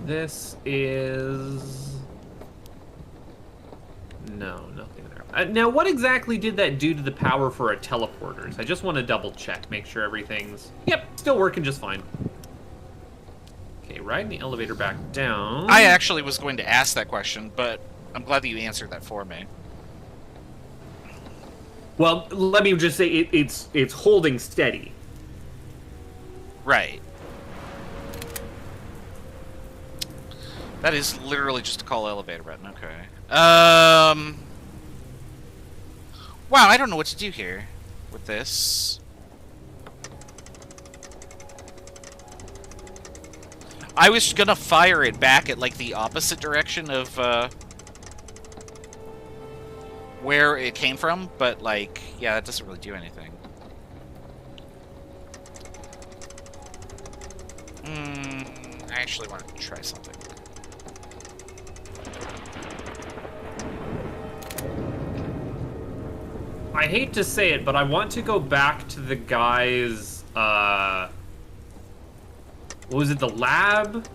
This is... No, nothing there. Now, what exactly did that do to the power for our teleporters? I just want to double check, make sure everything's... Yep, still working just fine. Okay, riding the elevator back down. I actually was going to ask that question, but I'm glad that you answered that for me. Well, let me just say it's holding steady. Right. That is literally just a call elevator button. Okay. Wow, I don't know what to do here with this. I was gonna fire it back at like the opposite direction of where it came from, but like, yeah, that doesn't really do anything. I actually wanted to try something. I hate to say it, but I want to go back to the guy's, what was it, the lab?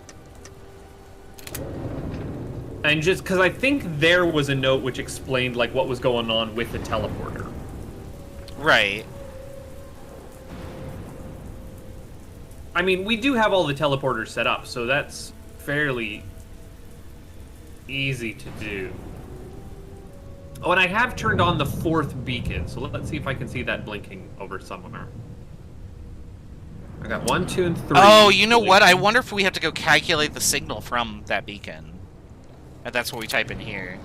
And just, because I think there was a note which explained, like, what was going on with the teleporter. Right. I mean, we do have all the teleporters set up, so that's fairly easy to do. Oh, and I have turned on the 4th beacon, so let's see if I can see that blinking over somewhere. I got 1, 2, and 3. Oh, you know what? I wonder if we have to go calculate the signal from that beacon. And that's what we type in here.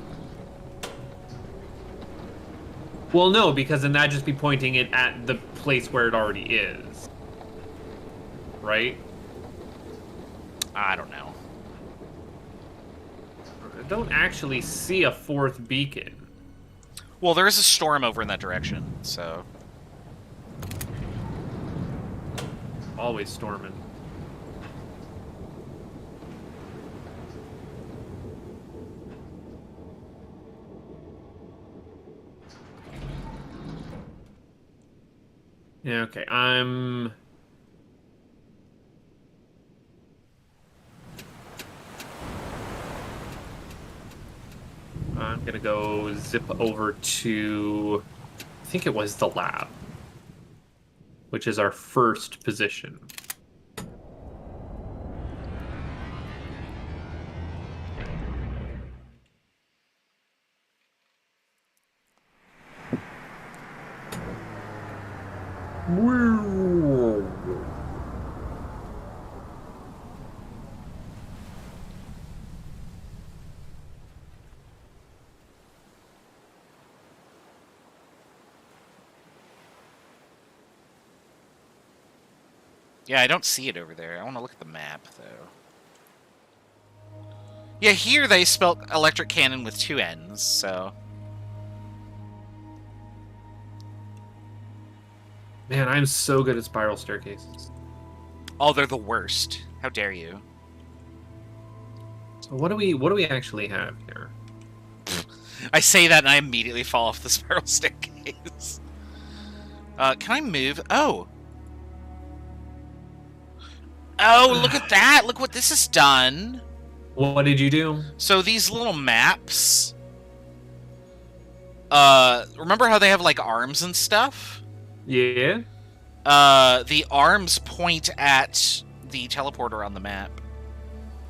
Well, no, because then that'd just be pointing it at the place where it already is. Right? I don't know. I don't actually see a 4th beacon. Well, there is a storm over in that direction, so... Always storming. Yeah, okay, I'm gonna go zip over to, I think it was the lab, which is our first position. Yeah, I don't see it over there. I want to look at the map, though. Yeah, here they spelt electric cannon with 2 N's, so... Man, I'm so good at spiral staircases. Oh, they're the worst. How dare you? So what do we actually have here? I say that and I immediately fall off the spiral staircase. Can I move? Oh! Oh, look at that! Look what this has done! What did you do? So these little maps... remember how they have, like, arms and stuff? Yeah? The arms point at the teleporter on the map.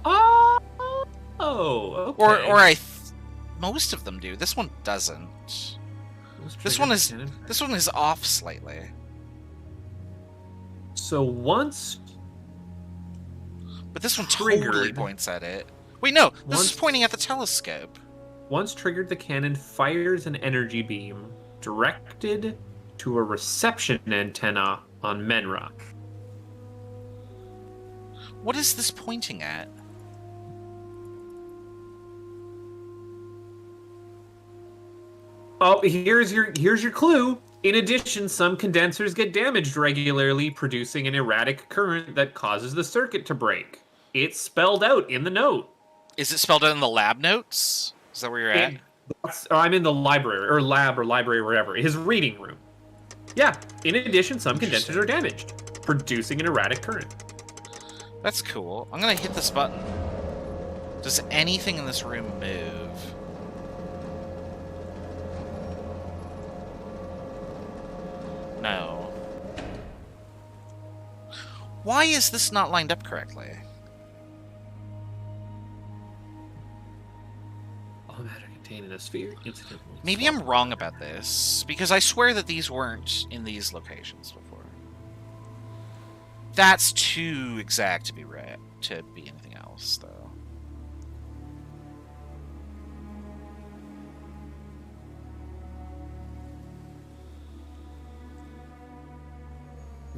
Oh, okay. Or most of them do. This one doesn't. This one is off slightly. So once... But this one triggered, totally points at it. Wait, no, this is pointing at the telescope. Once triggered, the cannon fires an energy beam directed to a reception antenna on Menra. What is this pointing at? Oh, here's your clue. In addition, some condensers get damaged regularly, producing an erratic current that causes the circuit to break. It's spelled out in the note. Is it spelled out in the lab notes? Is that where you're at? I'm in the library, or lab, or library, wherever. His reading room. Yeah. In addition, some condensers are damaged, producing an erratic current. That's cool. I'm gonna hit this button. Does anything in this room move? No. Why is this not lined up correctly? All matter contained in a sphere, incident. Maybe I'm wrong about this, because I swear that these weren't in these locations before. That's too exact to be right, to be anything else, though.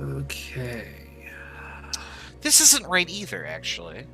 Okay. This isn't right either, actually.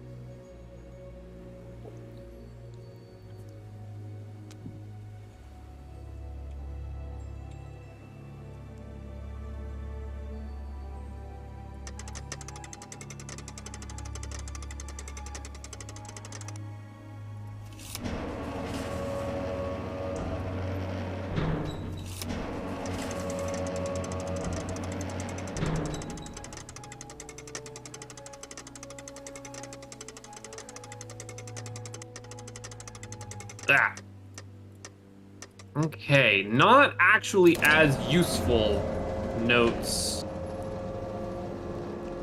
Ah. Okay, not actually as useful notes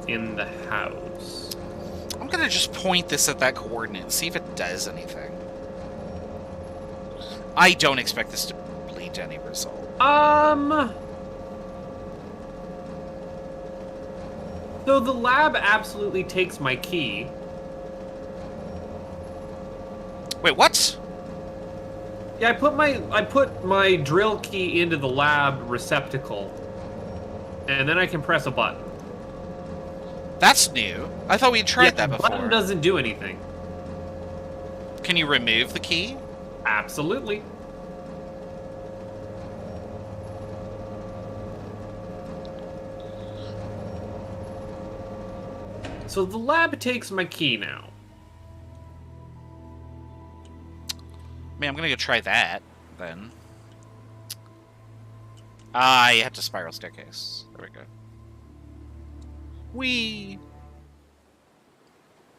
in the house. I'm gonna just point this at that coordinate and see if it does anything. I don't expect this to lead to any result. So the lab absolutely takes my key. Wait, what? Yeah, I put my drill key into the lab receptacle, and then I can press a button. That's new. I thought we had tried that before. The button doesn't do anything. Can you remove the key? Absolutely. So the lab takes my key now. Man, I'm gonna go try that, then. Ah, you have to spiral staircase. There we go. Whee!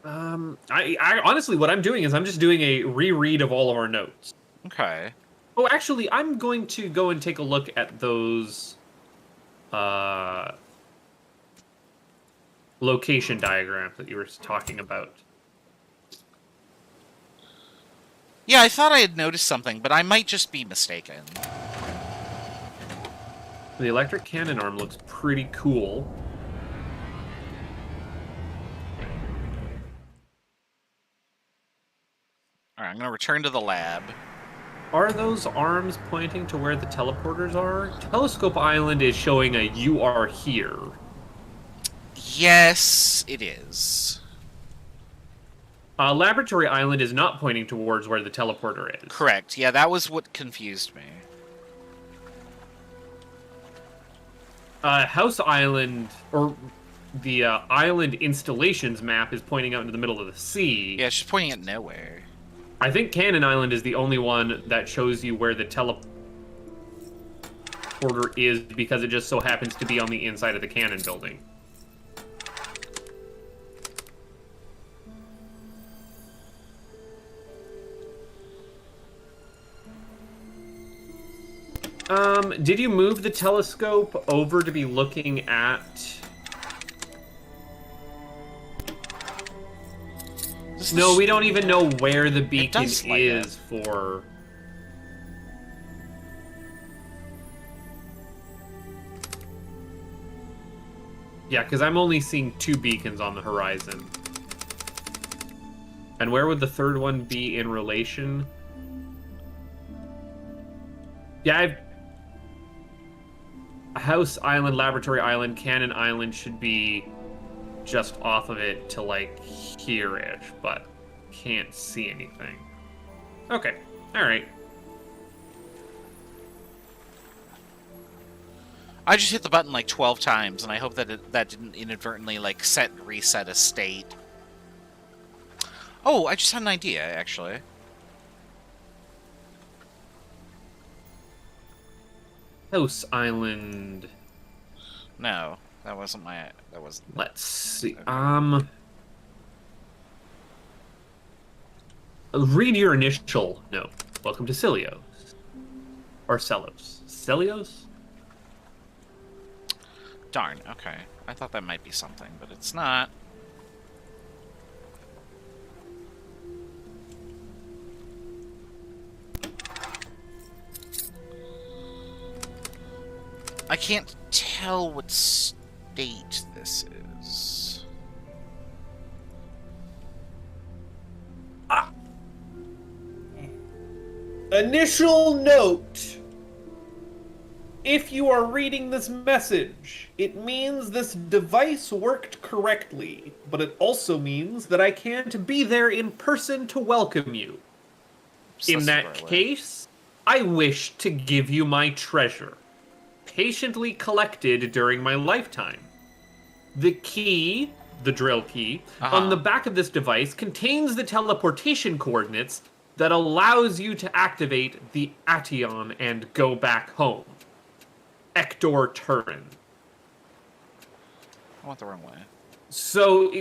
I honestly, what I'm doing is I'm just doing a reread of all of our notes. Okay. Oh, actually, I'm going to go and take a look at those, location diagrams that you were talking about. Yeah, I thought I had noticed something, but I might just be mistaken. The electric cannon arm looks pretty cool. Alright, I'm gonna return to the lab. Are those arms pointing to where the teleporters are? Telescope Island is showing a "you are here." Yes, it is. Laboratory Island is not pointing towards where the teleporter is. Correct. Yeah, that was what confused me. House Island, or the island installations map, is pointing out into the middle of the sea. Yeah, she's pointing at nowhere. I think Cannon Island is the only one that shows you where the teleporter is, because it just so happens to be on the inside of the cannon building. Did you move the telescope over to be looking at... No, we don't even know where the beacon is for... Yeah, because I'm only seeing 2 beacons on the horizon. And where would the third one be in relation? Yeah, House Island, Laboratory Island, Cannon Island should be just off of it to like here-ish, but can't see anything. Okay, alright. I just hit the button like 12 times, and I hope that that didn't inadvertently like set and reset a state. Oh, I just had an idea, actually. House Island. No, that wasn't my... That wasn't... Let's see. Okay. Read your initial note. Welcome to Celios. Or Celos. Celios? Darn, okay. I thought that might be something, but it's not. I can't tell what state this is. Initial note. If you are reading this message, it means this device worked correctly, but it also means that I can't be there in person to welcome you. In that case, I wish to give you my treasure, patiently collected during my lifetime. The key, the drill key, on the back of this device contains the teleportation coordinates that allows you to activate the Ation and go back home. Ector Turin. I went the wrong way. So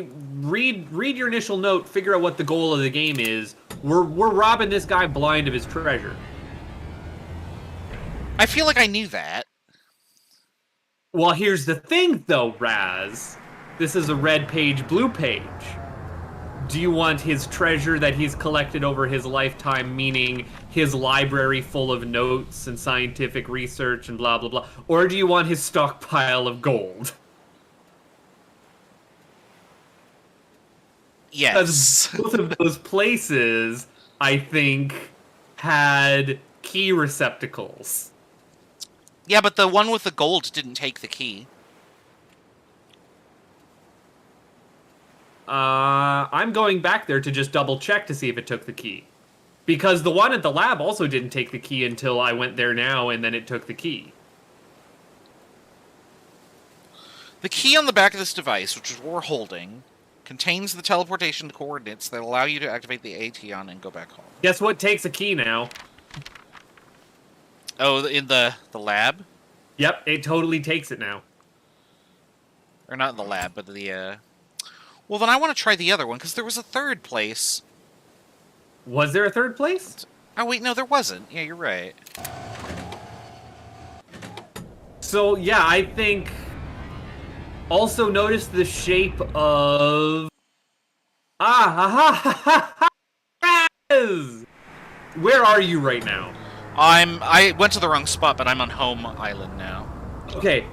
read your initial note, figure out what the goal of the game is. We're robbing this guy blind of his treasure. I feel like I knew that. Well, here's the thing though, Raz. This is a red page, blue page. Do you want his treasure that he's collected over his lifetime, meaning his library full of notes and scientific research and blah, blah, blah? Or do you want his stockpile of gold? Yes. Because both of those places, I think, had key receptacles. Yeah, but the one with the gold didn't take the key. I'm going back there to just double check to see if it took the key. Because the one at the lab also didn't take the key until I went there now, and then it took the key. The key on the back of this device, which is what we're holding, contains the teleportation coordinates that allow you to activate the Ation and go back home. Guess what takes a key now? Oh, in the lab? Yep, it totally takes it now. Or not in the lab, but the, Well, then I want to try the other one, because there was a third place. Was there a third place? Oh, wait, no, there wasn't. Yeah, you're right. So, yeah, I think... Also notice the shape of... Where are you right now? I went to the wrong spot, but I'm on home island now. Okay,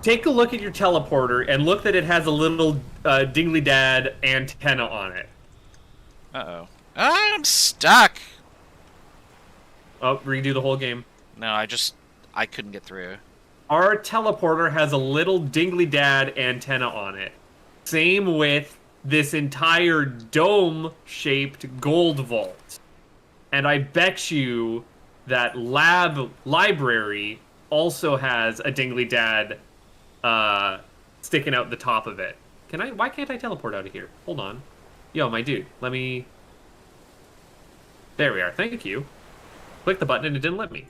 take a look at your teleporter and look that it has a little dingly-dad antenna on it. Uh-oh. I'm stuck! Oh, redo the whole game. No, I couldn't get through. Our teleporter has a little dingly-dad antenna on it. Same with this entire dome-shaped gold vault. And I bet you that library also has a dingly-dad sticking out the top of it. Why can't I teleport out of here? Hold on. Yo, my dude, let me... There we are, thank you. Click the button and it didn't let me.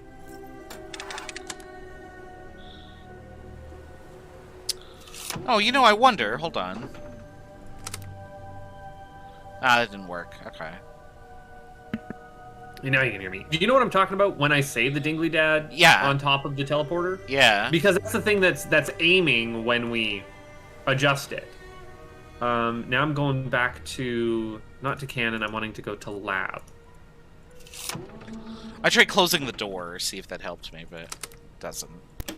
Oh, you know, I wonder. Hold on. Ah, that didn't work. Okay. Now you can hear me. Do you know what I'm talking about when I say the dingly dad on top of the teleporter? Yeah. Because that's the thing that's aiming when we adjust it. Now I'm going back to... Not to canon, I'm wanting to go to lab. I tried closing the door, see if that helped me, but it doesn't.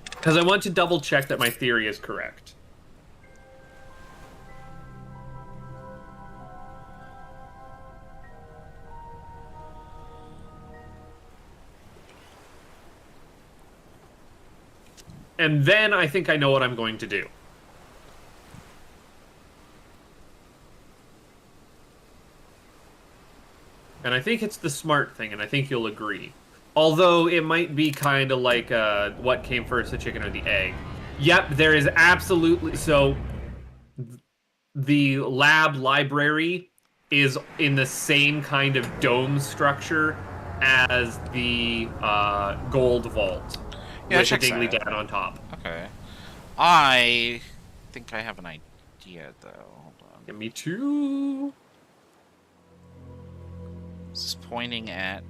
Because I want to double check that my theory is correct. And then I think I know what I'm going to do. I think it's the smart thing, and I think you'll agree. Although it might be kind of like what came first, the chicken or the egg. Yep, there is absolutely... So, the lab library is in the same kind of dome structure as the gold vault. Yeah, with the checks Dingley out. Dad on top. Okay. I think I have an idea, though. Hold on. Yeah, me too. This is pointing at...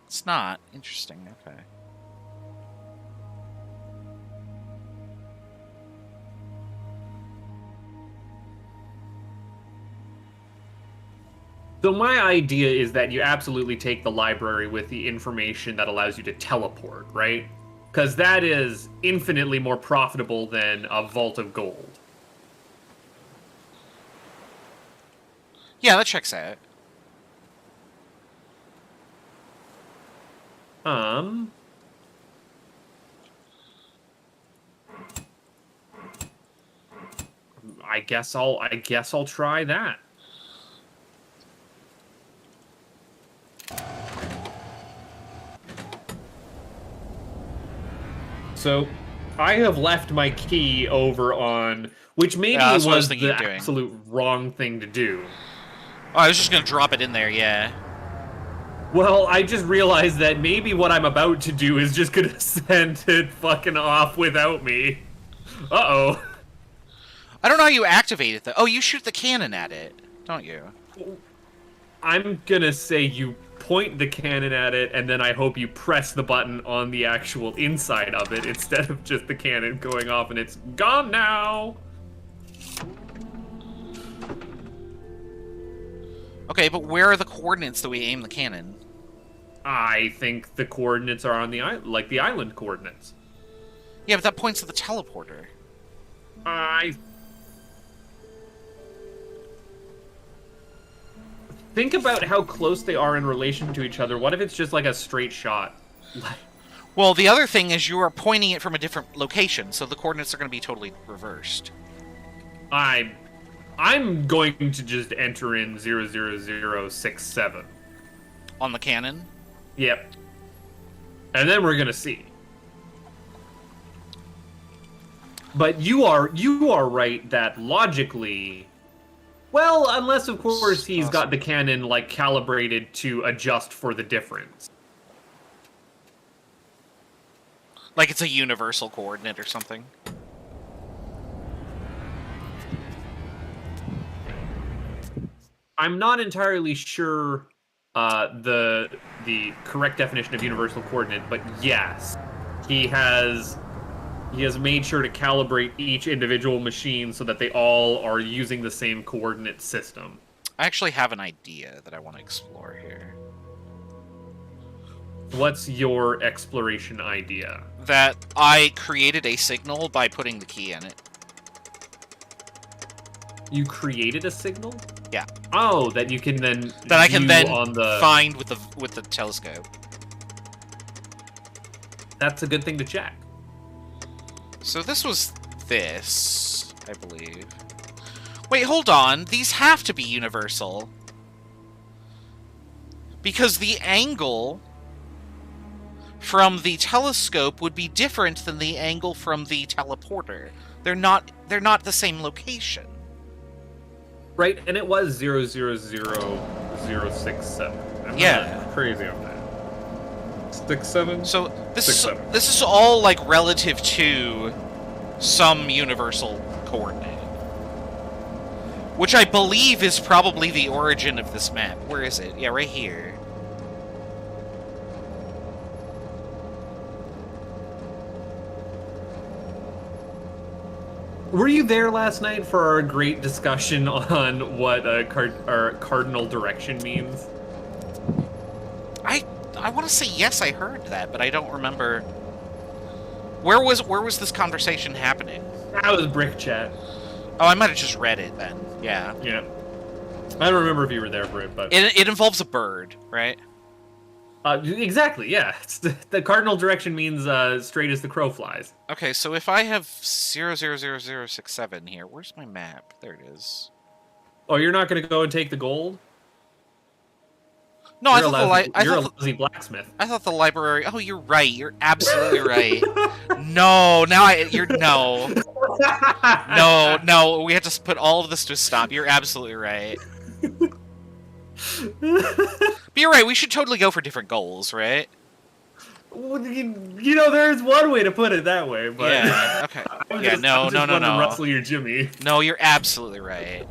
It's not. Interesting. Okay. So my idea is that you absolutely take the library with the information that allows you to teleport, right? Because that is infinitely more profitable than a vault of gold. Yeah, that checks out. I guess I'll try that. So, I have left my key over on, which maybe that's what I was was thinking the of doing. absolute wrong thing to do. Oh, I was just gonna drop it in there, yeah. Well, I just realized that maybe what I'm about to do is just gonna send it fucking off without me. Uh-oh. I don't know how you activate it, though. Oh, you shoot the cannon at it, don't you? I'm gonna say you point the cannon at it, and then I hope you press the button on the actual inside of it instead of just the cannon going off and it's gone now. Okay, but where are the coordinates that we aim the cannon? I think the coordinates are on the like the island coordinates. Yeah, but that points to the teleporter. Think about how close they are in relation to each other. What if it's just like a straight shot? Well, the other thing is you are pointing it from a different location, so the coordinates are going to be totally reversed. I'm going to just enter in 00067. On the cannon? Yep. And then we're gonna see. But you are right that logically, well, unless of course he's got the cannon like calibrated to adjust for the difference. Like it's a universal coordinate or something? I'm not entirely sure the correct definition of universal coordinate, but yes, he has made sure to calibrate each individual machine so that they all are using the same coordinate system. I actually have an idea that I want to explore here. What's your exploration idea? That I created a signal by putting the key in it. You created a signal? Yeah. Oh, that you can then that I can then on the... find with the telescope. That's a good thing to check. So this was this, I believe. Wait, hold on. These have to be universal. Because the angle from the telescope would be different than the angle from the teleporter. They're not the same location. Right, and it was 000067. I'm Yeah. not crazy on that. 67? So this 6, is 7. this is all like relative to some universal coordinate, which I believe is probably the origin of this map. Where is it? Yeah, right here. Were you there last night for our great discussion on what cardinal direction means? I want to say yes, I heard that, but I don't remember. Where was this conversation happening? That was Brick Chat. Oh, I might have just read it then. Yeah. Yeah. I don't remember if you were there for it, but It involves a bird, right? exactly. Yeah. It's the cardinal direction means straight as the crow flies. Okay, so if I have 000067 here, where's my map? There it is. Oh, you're not going to go and take the gold? No, You're a lousy blacksmith. I thought the library. Oh, you're right. You're absolutely right. No, now you're no. No, we have to put all of this to a stop. You're absolutely right. But you're right, we should totally go for different goals, right? Well, you know, there's one way to put it that way, but... Yeah, okay. I'm just wanting to rustle your Jimmy. No, you're absolutely right.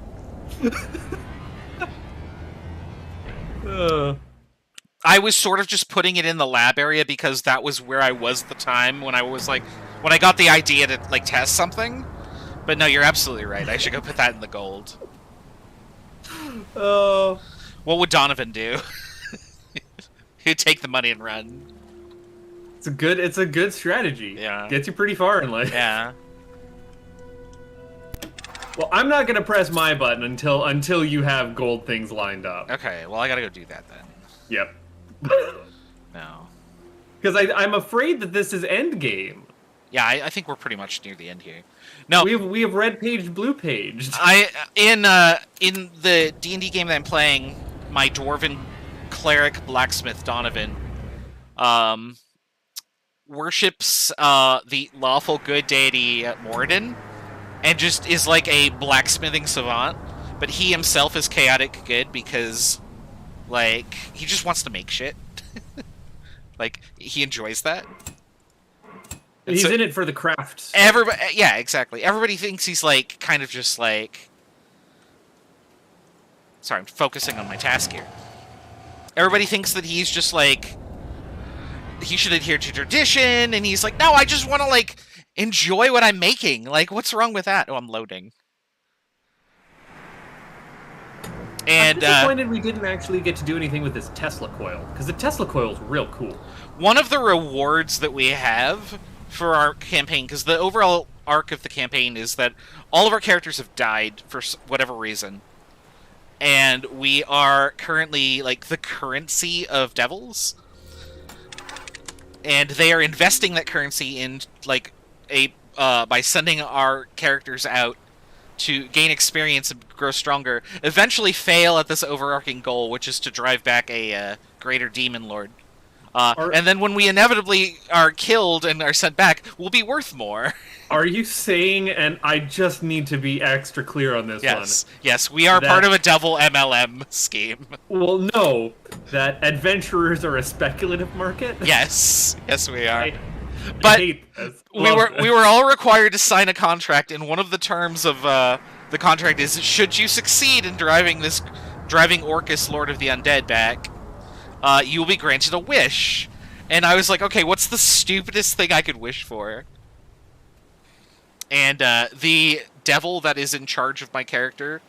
I was sort of just putting it in the lab area because that was where I was at the time when I was like... When I got the idea to, like, test something. But no, you're absolutely right. I should go put that in the gold. What would Donovan do? He'd take the money and run. It's a good strategy. Yeah. Gets you pretty far in life. Yeah. Well, I'm not gonna press my button until you have gold things lined up. Okay, well I gotta go do that then. Yep. No. Because I'm afraid that this is end game. Yeah, I think we're pretty much near the end here. No, we have red paged, blue paged. In the D&D game that I'm playing, my dwarven cleric blacksmith Donovan worships the lawful good deity Moradin, and just is like a blacksmithing savant. But he himself is chaotic good because, like, he just wants to make shit. Like, he enjoys that. And he's in it for the craft. Everybody, yeah, exactly. Everybody thinks he's like kind of just like. Sorry, I'm focusing on my task here. Everybody thinks that he's just like. He should adhere to tradition, and he's like, no, I just want to like enjoy what I'm making. Like, what's wrong with that? Oh, I'm loading. And I'm disappointed we didn't actually get to do anything with this Tesla coil, because the Tesla coil is real cool. One of the rewards that we have for our campaign, because the overall arc of the campaign is that all of our characters have died for whatever reason, and we are currently like the currency of devils, and they are investing that currency in like by sending our characters out to gain experience and grow stronger, eventually fail at this overarching goal, which is to drive back a greater demon lord. And then when we inevitably are killed and are sent back, we'll be worth more. Are you saying, and I just need to be extra clear on this one. Yes, we are part of a devil MLM scheme. Well, no, that adventurers are a speculative market? Yes, we are. I hate this. we were all required to sign a contract, and one of the terms of the contract is, should you succeed in driving Orcus, Lord of the Undead, back, you will be granted a wish. And I was like, okay, what's the stupidest thing I could wish for? And the devil that is in charge of my character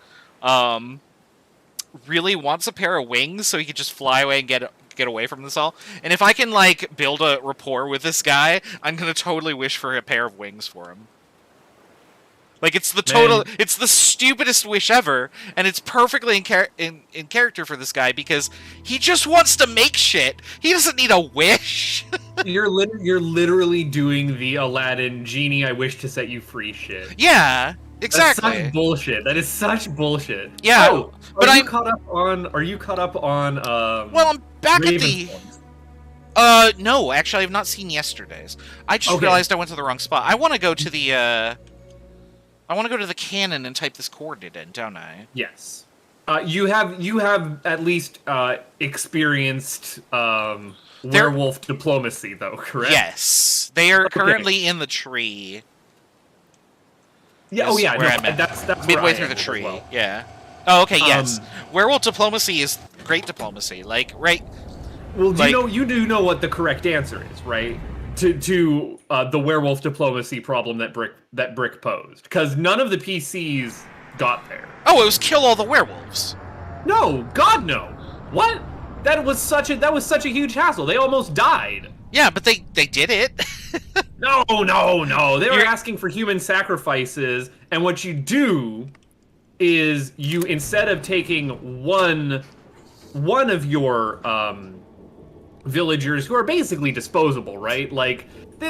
really wants a pair of wings so he could just fly away and get away from this all. And if I can, like, build a rapport with this guy, I'm gonna totally wish for a pair of wings for him. Like, it's the stupidest wish ever, and it's perfectly in character for this guy, because he just wants to make shit. He doesn't need a wish. You're literally doing the Aladdin genie I wish to set you free shit. Yeah, exactly. That's such bullshit. That is such bullshit. Yeah, oh, but are you caught up on well, I'm back Ravenswolf? at the no, actually I've not seen yesterday's. I just realized I went to the wrong spot. I want to go to the cannon and type this coordinate in, don't I? Yes. You have at least experienced werewolf diplomacy, though, correct? Yes. They are currently in the tree. Yeah. Oh, yeah. Where I'm at. That's midway through the tree. Well. Yeah. Oh, okay. Yes. Werewolf diplomacy is great diplomacy. Like, right. Well, you do know what the correct answer is, right? To the werewolf diplomacy problem that Brick posed, because none of the PCs got there. Oh, it was kill all the werewolves. No, God no. What? That was such a huge hassle. They almost died. Yeah, but they did it. No. They were asking for human sacrifices, and what you do is you, instead of taking one of your villagers who are basically disposable, right? Like,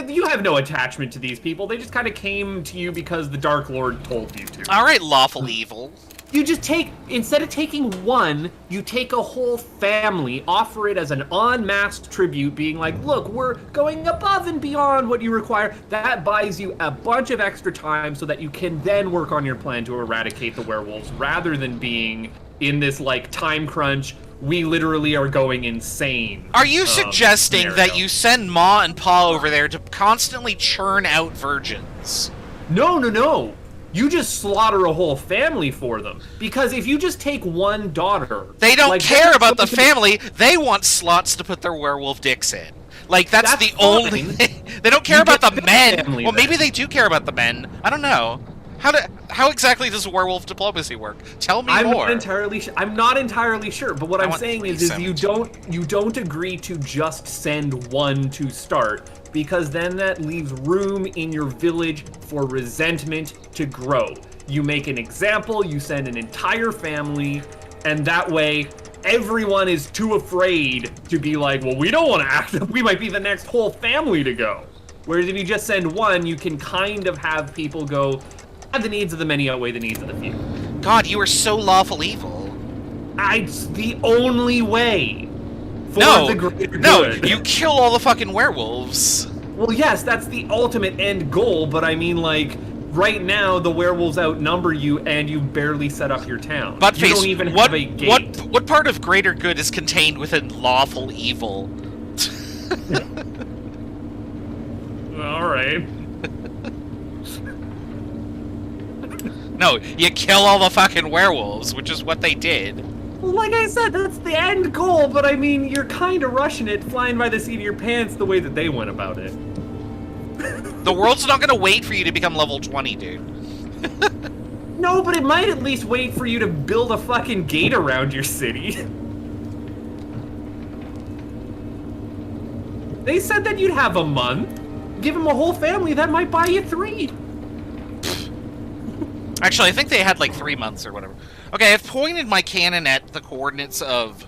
you have no attachment to these people. They just kind of came to you because the Dark Lord told you to. All right, lawful evil. You just take, instead of taking one, you take a whole family, offer it as an en masse tribute, being like, look, we're going above and beyond what you require. That buys you a bunch of extra time so that you can then work on your plan to eradicate the werewolves, rather than being in this, like, time crunch, we literally are going insane. Are you suggesting scenario. that you send Ma and Pa over there to constantly churn out virgins? No. You just slaughter a whole family for them. Because if you just take one daughter... They don't like, care about the family. They want slots to put their werewolf dicks in. Like, that's the fine. only thing. They don't care You about the get men. family, Well, maybe then. they do care about the men. I don't know. How exactly does werewolf diplomacy work? Tell me more. I'm not entirely sure, but what I'm want saying is you don't agree to just send one to start, because then that leaves room in your village for resentment to grow. You make an example, you send an entire family, and that way everyone is too afraid to be like, well, we don't want to act up. We might be the next whole family to go. Whereas if you just send one, you can kind of have people go, the needs of the many outweigh the needs of the few. God, you are so lawful evil. It's the only way for the greater good. You kill all the fucking werewolves. Well, yes, that's the ultimate end goal, but I mean, like, right now the werewolves outnumber you, and you barely set up your town. Buttface, you don't even have a gate. What part of greater good is contained within lawful evil? All right. No, you kill all the fucking werewolves, which is what they did. Well, like I said, that's the end goal, but I mean, you're kind of rushing it, flying by the seat of your pants the way that they went about it. The world's not gonna wait for you to become level 20, dude. No, but it might at least wait for you to build a fucking gate around your city. They said that you'd have a month. Give them a whole family, that might buy you 3. Actually, I think they had like 3 months or whatever. Okay, I've pointed my cannon at the coordinates of...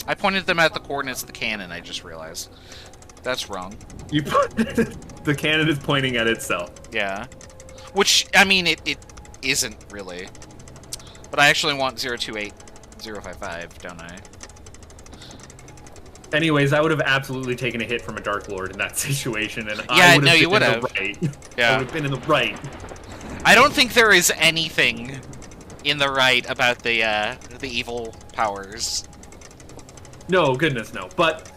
I pointed them at the coordinates of the cannon, I just realized. That's wrong. You put the cannon is pointing at itself. Yeah. Which, I mean, it isn't really. But I actually want 028055, don't I? Anyways, I would have absolutely taken a hit from a Dark Lord in that situation, and Yeah, I would no, have you been in would've. the right. Yeah. I would have been in the right. I don't think there is anything in the right about the evil powers. No, goodness, no. But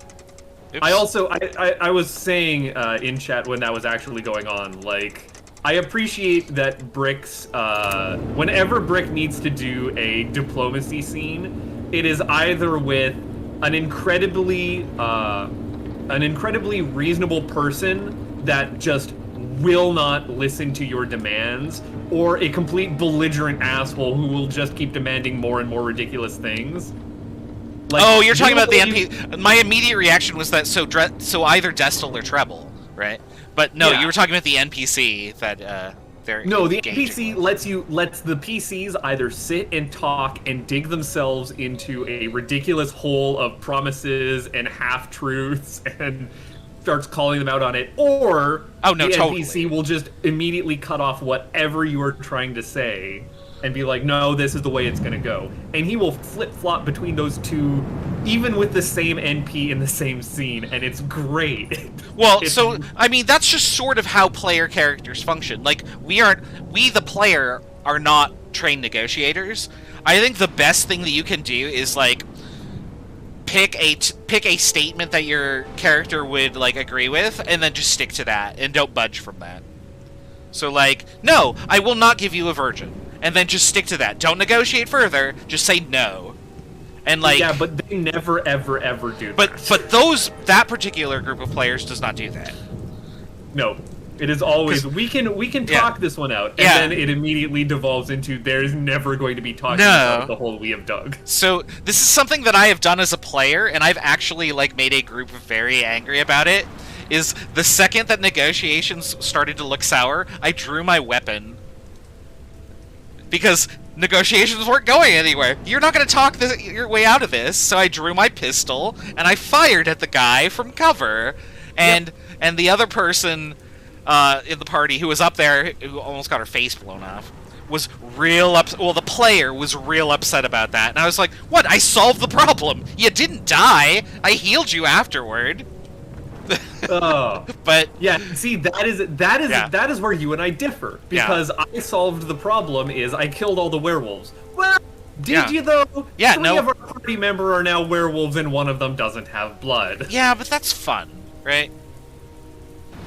Oops. I also, I was saying in chat when that was actually going on, like, I appreciate that Brick's, whenever Brick needs to do a diplomacy scene, it is either with an incredibly reasonable person that just will not listen to your demands, or a complete belligerent asshole who will just keep demanding more and more ridiculous things. Like, Oh, you're talking about the you- NP. My immediate reaction was that so either Destel or Treble, right? But no, Yeah. you were talking about the NPC that they're No, the engaging NPC lets the PCs either sit and talk and dig themselves into a ridiculous hole of promises and half-truths and starts calling them out on it, or Oh, no, the totally. NPC will just immediately cut off whatever you are trying to say and be like, no, this is the way it's going to go. And he will flip-flop between those two, even with the same NP in the same scene, and it's great. Well, It's- so I mean that's just sort of how player characters function. Like we the player are not trained negotiators. I think the best thing that you can do is like pick a statement that your character would like agree with, and then just stick to that and don't budge from that. So like, no, I will not give you a virgin, and then just stick to that. Don't negotiate further. Just say no. And like, yeah, but they never, ever, ever do that. but that particular group of players does not do that. No, it is always we can Yeah. talk this one out, and Yeah. then it immediately devolves into there's never going to be talking No. about the hole we have dug. So this is something that I have done as a player, and I've actually like made a group very angry about it. Is the second that negotiations started to look sour, I drew my weapon because negotiations weren't going anywhere. You're not going to talk your way out of this, so I drew my pistol and I fired at the guy from cover, and the other person in the party who was up there, who almost got her face blown off, was real upset. Well, the player was real upset about that. And I was like, what? I solved the problem. You didn't die. I healed you afterward. Oh, But yeah. See, that is where you and I differ, because I solved the problem. Is I killed all the werewolves. Well, did you though? Yeah. Three of our party member are now werewolves, and one of them doesn't have blood. Yeah, but that's fun, right?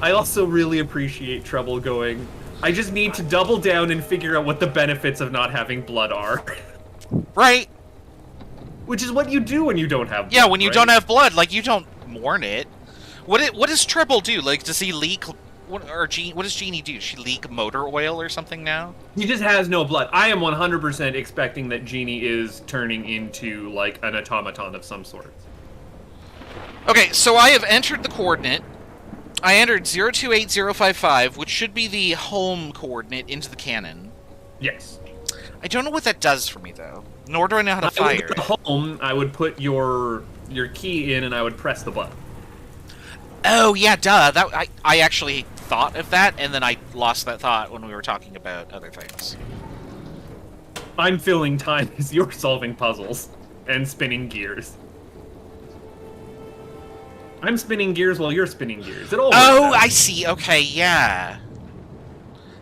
I also really appreciate Trouble going, I just need to double down and figure out what the benefits of not having blood are. Right. Which is what you do when you don't have blood. Yeah, when you don't have blood, like, you don't mourn it. What does Trouble do? Like, does he leak... What does Jeannie do? Does she leak motor oil or something now? He just has no blood. I am 100% expecting that Jeannie is turning into, like, an automaton of some sort. Okay, so I have entered the coordinate. I entered 028055, which should be the home coordinate, into the cannon. Yes. I don't know what that does for me, though. Nor do I know how to fire it. Home, I would put your key in and I would press the button. Oh, yeah, duh. I actually thought of that, and then I lost that thought when we were talking about other things. I'm filling time as you're solving puzzles and spinning gears. I'm spinning gears while you're spinning gears. It all works out. I see. Okay, yeah.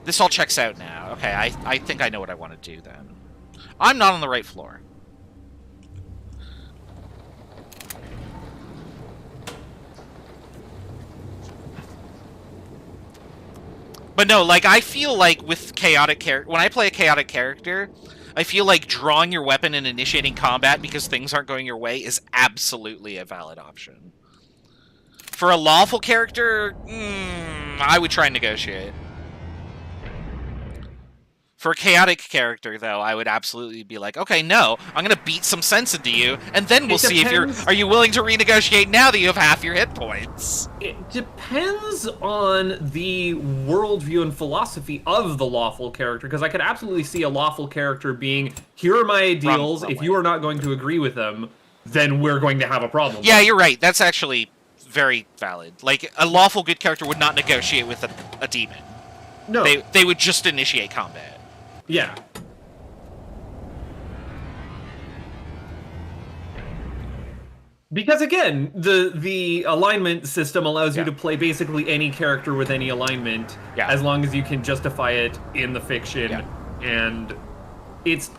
This all checks out now. Okay, I think I know what I want to do then. I'm not on the right floor. But no, like, I feel like with chaotic when I play a chaotic character, I feel like drawing your weapon and initiating combat because things aren't going your way is absolutely a valid option. For a lawful character, I would try and negotiate. For a chaotic character, though, I would absolutely be like, okay, no, I'm gonna beat some sense into you, and then we'll see if are you willing to renegotiate now that you have half your hit points? It depends on the worldview and philosophy of the lawful character, because I could absolutely see a lawful character being, here are my ideals, if you are not going to agree with them, then we're going to have a problem. Yeah, you're right, that's actually very valid. Like, a lawful good character would not negotiate with a demon. No. They would just initiate combat. Yeah. Because again, the alignment system allows you to play basically any character with any alignment, as long as you can justify it in the fiction, and it's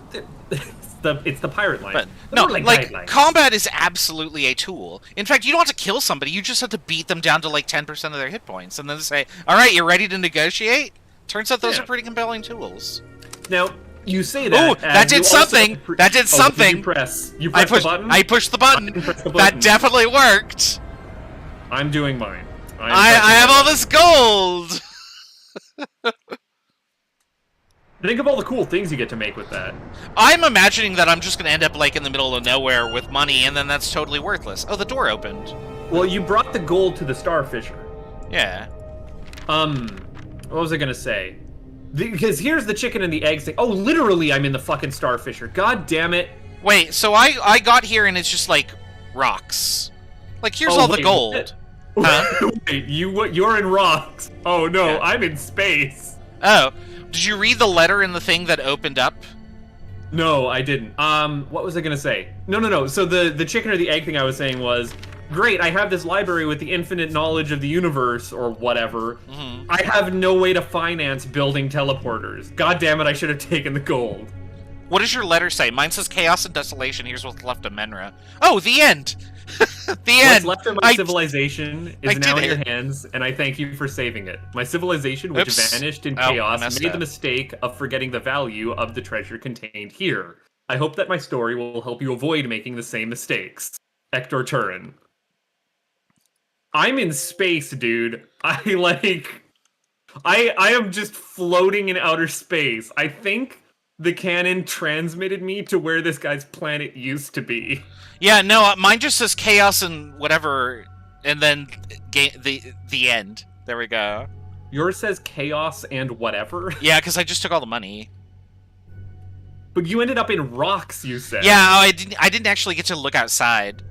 the pirate line. But no, like, combat is absolutely a tool. In fact, you don't have to kill somebody, you just have to beat them down to like 10% of their hit points, and then say, alright, you're ready to negotiate? Turns out those are pretty compelling tools. Now, you say that. Ooh, that did something! That did something! You press the button? I pushed the button! That definitely worked! I'm doing mine. I have all this gold! Think of all the cool things you get to make with that. I'm imagining that I'm just going to end up like in the middle of nowhere with money, and then that's totally worthless. Oh, the door opened. Well, you brought the gold to the Starfisher. Yeah. What was I going to say? Because here's the chicken and the egg thing. Oh, literally, I'm in the fucking Starfisher. God damn it. Wait, so I got here and it's just like rocks. Like, here's all the gold. Huh? Wait, you're in rocks. Oh no, I'm in space. Oh, did you read the letter in the thing that opened up? No, I didn't. What was I gonna say? No. So the chicken or the egg thing I was saying was, great, I have this library with the infinite knowledge of the universe, or whatever. Mm-hmm. I have no way to finance building teleporters. God damn it, I should have taken the gold. What does your letter say? Mine says chaos and desolation. Here's what's left of Menra. Oh, the end! The end! What's left of my civilization is now in your hands, and I thank you for saving it. My civilization, which vanished in chaos, made the mistake of forgetting the value of the treasure contained here. I hope that my story will help you avoid making the same mistakes. Hector Turin. I'm in space, dude. I am just floating in outer space. I think the cannon transmitted me to where this guy's planet used to be. Yeah, no, mine just says chaos and whatever, and then the end. There we go. Yours says chaos and whatever? Yeah, because I just took all the money. But you ended up in rocks, you said. Yeah, I didn't actually get to look outside.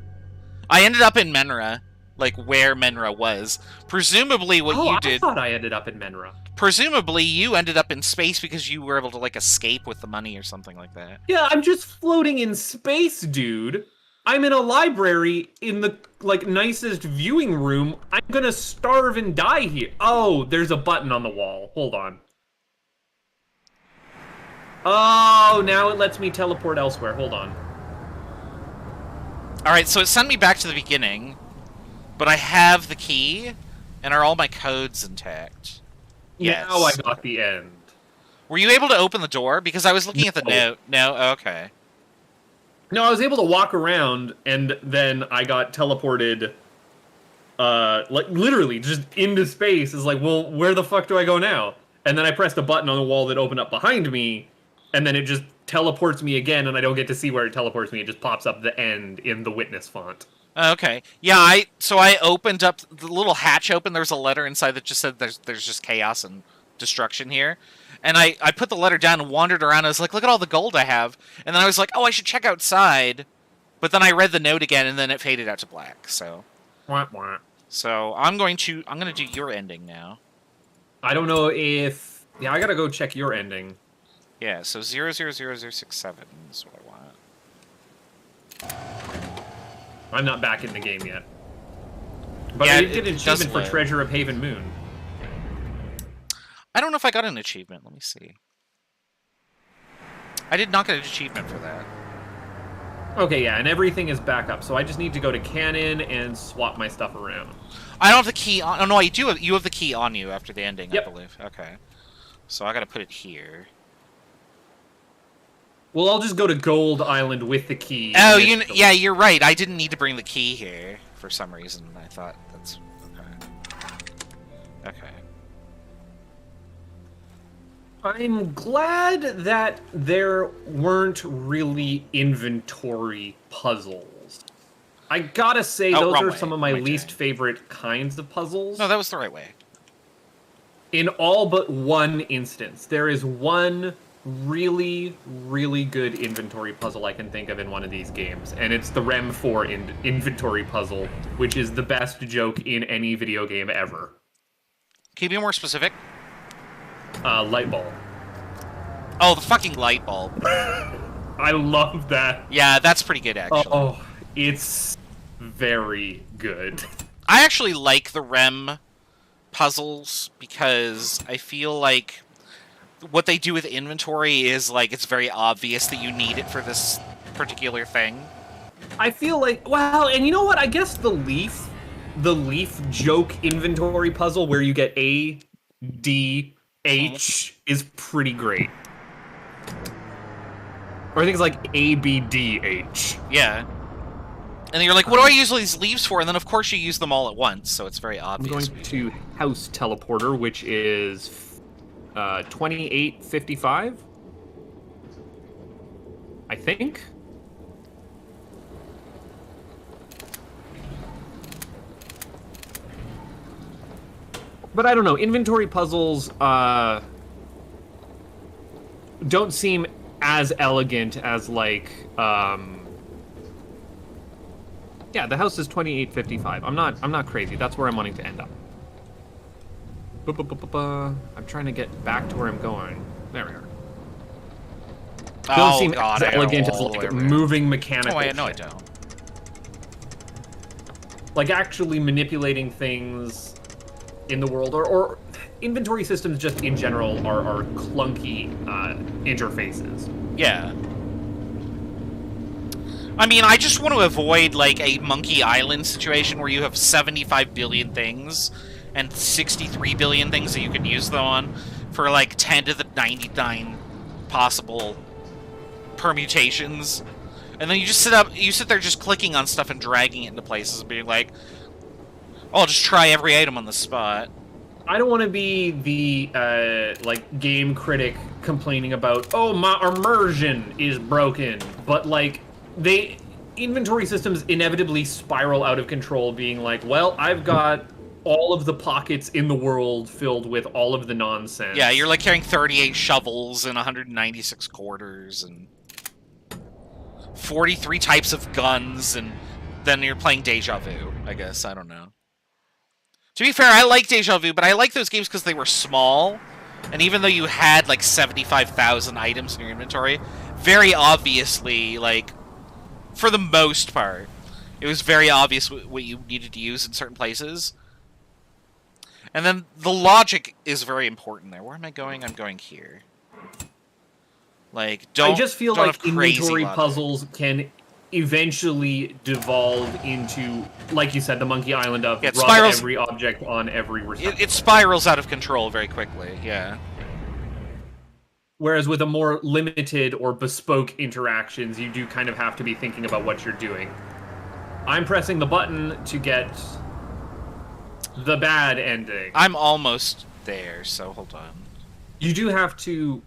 I ended up in Menra. Like, where Menra was. Presumably what you did... I thought I ended up in Menra. presumably you ended up in space because you were able to, like, escape with the money or something like that. Yeah, I'm just floating in space, dude. I'm in a library in the, like, nicest viewing room. I'm gonna starve and die here. Oh, there's a button on the wall. Hold on. Oh, now it lets me teleport elsewhere. Hold on. Alright, so it sent me back to the beginning, but I have the key, and are all my codes intact? Yes. Now I got the end. Were you able to open the door? Because I was looking at the note. No? Okay. No, I was able to walk around, and then I got teleported, like, literally, just into space. It's like, well, where the fuck do I go now? And then I pressed a button on the wall that opened up behind me, and then it just teleports me again, and I don't get to see where it teleports me. It just pops up the end in the witness font. Okay. Yeah, so I opened up the little hatch open. There was a letter inside that just said there's just chaos and destruction here. And I put the letter down and wandered around. I was like, look at all the gold I have. And then I was like, oh, I should check outside. But then I read the note again, and then it faded out to black. So, so I'm gonna do your ending now. I don't know if... Yeah, I gotta go check your ending. Yeah, so 000067 is what I want. I'm not back in the game yet. But Yeah, I did get an doesn't achievement for load. Treasure of Haven Moon. I don't know if I got an achievement. Let me see. I did not get an achievement for that. Okay, yeah, and everything is back up, so I just need to go to Canon and swap my stuff around. I don't have the key on... Oh, no, I do have... You have the key on you after the ending, Yep. I believe. Okay. So I gotta put it here. Well, I'll just go to Gold Island with the key. Oh, and yeah, you're right. I didn't need to bring the key here for some reason. I thought that's... Okay. Okay. I'm glad that there weren't really inventory puzzles. I gotta say, those wrong are way. some of my Right least turn. favorite kinds of puzzles. No, that was the right way. In all but one instance, there is one really, really good inventory puzzle I can think of in one of these games, and it's the REM 4 inventory puzzle, which is the best joke in any video game ever. Can you be more specific? Light bulb. Oh, the fucking light bulb. I love that. Yeah, that's pretty good, actually. Oh, it's very good. I actually like the REM puzzles because I feel like what they do with inventory is, like, it's very obvious that you need it for this particular thing. I feel like, well, and you know what? I guess the leaf joke inventory puzzle where you get A, D, H is pretty great. Or things like A, B, D, H. Yeah. And then you're like, what do I use all these leaves for? And then, of course, you use them all at once, so it's very I'm obvious. going to House Teleporter, which is 2855, I think. But I don't know, inventory puzzles don't seem as elegant as, like, yeah, the house is 2855. I'm not crazy. That's where I'm wanting to end up. I'm trying to get back to where I'm going. There we are. Don't seem as elegant as, like, moving mechanical. Oh, no, I shit. don't. Like, actually manipulating things in the world, or inventory systems just in general are clunky interfaces. Yeah. I mean, I just want to avoid, like, a Monkey Island situation where you have 75 billion things and 63 billion things that you can use them on for, like, 10 to the 99 possible permutations. And then you just sit there just clicking on stuff and dragging it into places and being like, oh, I'll just try every item on the spot. I don't want to be the, like, game critic complaining about, oh, my immersion is broken, but, like, inventory systems inevitably spiral out of control, being like, well, I've got all of the pockets in the world filled with all of the nonsense. Yeah, you're, like, carrying 38 shovels and 196 quarters and 43 types of guns, and then you're playing Deja Vu, I guess. I don't know. To be fair, I like Deja Vu, but I like those games because they were small, And even though you had like 75,000 items in your inventory, very obviously, like, for the most part, it was very obvious what you needed to use in certain places. And then the logic is very important there. Where am I going? I'm going here. Like, don't. I just feel don't like have crazy inventory logic. puzzles can eventually devolve into, like you said, the Monkey Island of Yeah, it rub spirals- every object on every receptacle. It spirals out of control very quickly, yeah. Whereas with a more limited or bespoke interactions, you do kind of have to be thinking about what you're doing. I'm pressing the button to get the bad ending. I'm almost there, so hold on. You do have to...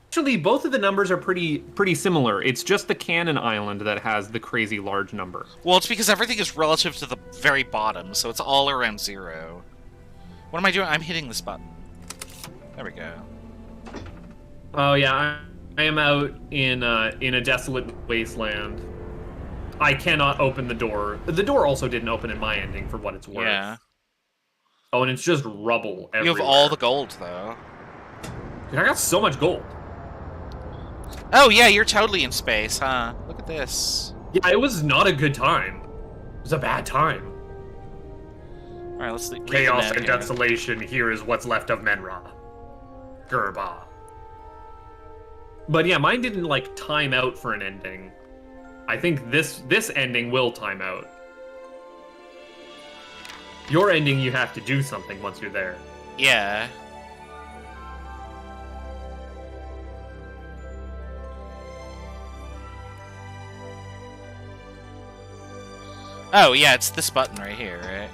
Actually, both of the numbers are pretty similar. It's just the Cannon Island that has the crazy large number. Well, it's because everything is relative to the very bottom, so it's all around 0. What am I doing? I'm hitting this button. There we go. Oh yeah, I am out in a desolate wasteland. I cannot open the door. The door also didn't open in my ending, for what it's worth. Yeah. Oh, and it's just rubble everywhere. You have all the gold, though. Dude, I got so much gold. Oh, yeah, you're totally in space, huh? Look at this. Yeah, it was not a good time. It was a bad time. Alright, let's read the Chaos map and here. desolation, here is what's left of Menra. Gerba. But yeah, mine didn't, like, time out for an ending. I think this ending will time out. Your ending, you have to do something once you're there. Yeah. Oh, yeah, it's this button right here, right?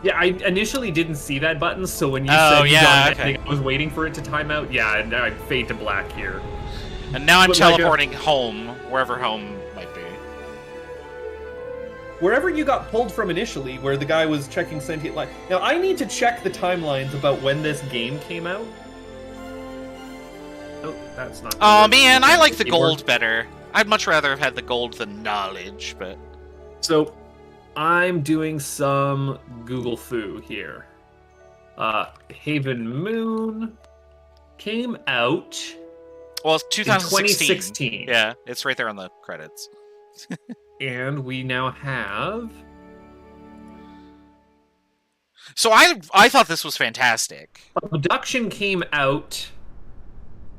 Yeah, I initially didn't see that button, so when you Oh, said you yeah, got an okay. ending, I was waiting for it to time out. Yeah, and I fade to black here. And now I'm But like teleporting home, wherever home might be. Wherever you got pulled from initially, where the guy was checking sentient life. Now, I need to check the timelines about when this game came out. Oh, that's not... Oh man, I like the Keyboard. gold better. I'd much rather have had the gold than knowledge, but... So, I'm doing some Google foo here. Haven Moon came out Well, it's in 2016. 2016. Yeah, it's right there on the credits. And we now have... So I thought this was fantastic. Abduction came out...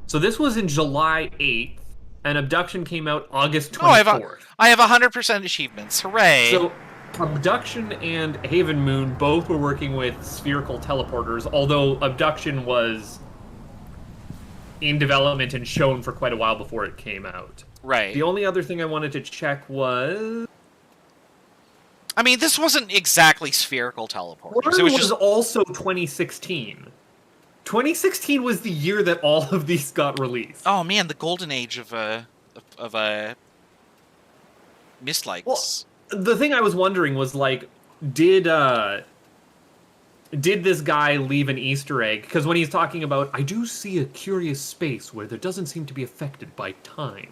So this was in July 8th, and Abduction came out August 24th. I have 100% achievements. Hooray! So, Abduction and Haven Moon both were working with spherical teleporters, although Abduction was in development and shown for quite a while before it came out. Right. The only other thing I wanted to check was... I mean, this wasn't exactly spherical teleporters. Learn It was was just... also 2016. 2016 was the year that all of these got released. Oh man, the golden age of Mistlikes. Well, the thing I was wondering was, like, did this guy leave an Easter egg? Because when he's talking about, I do see a curious space where there doesn't seem to be affected by time.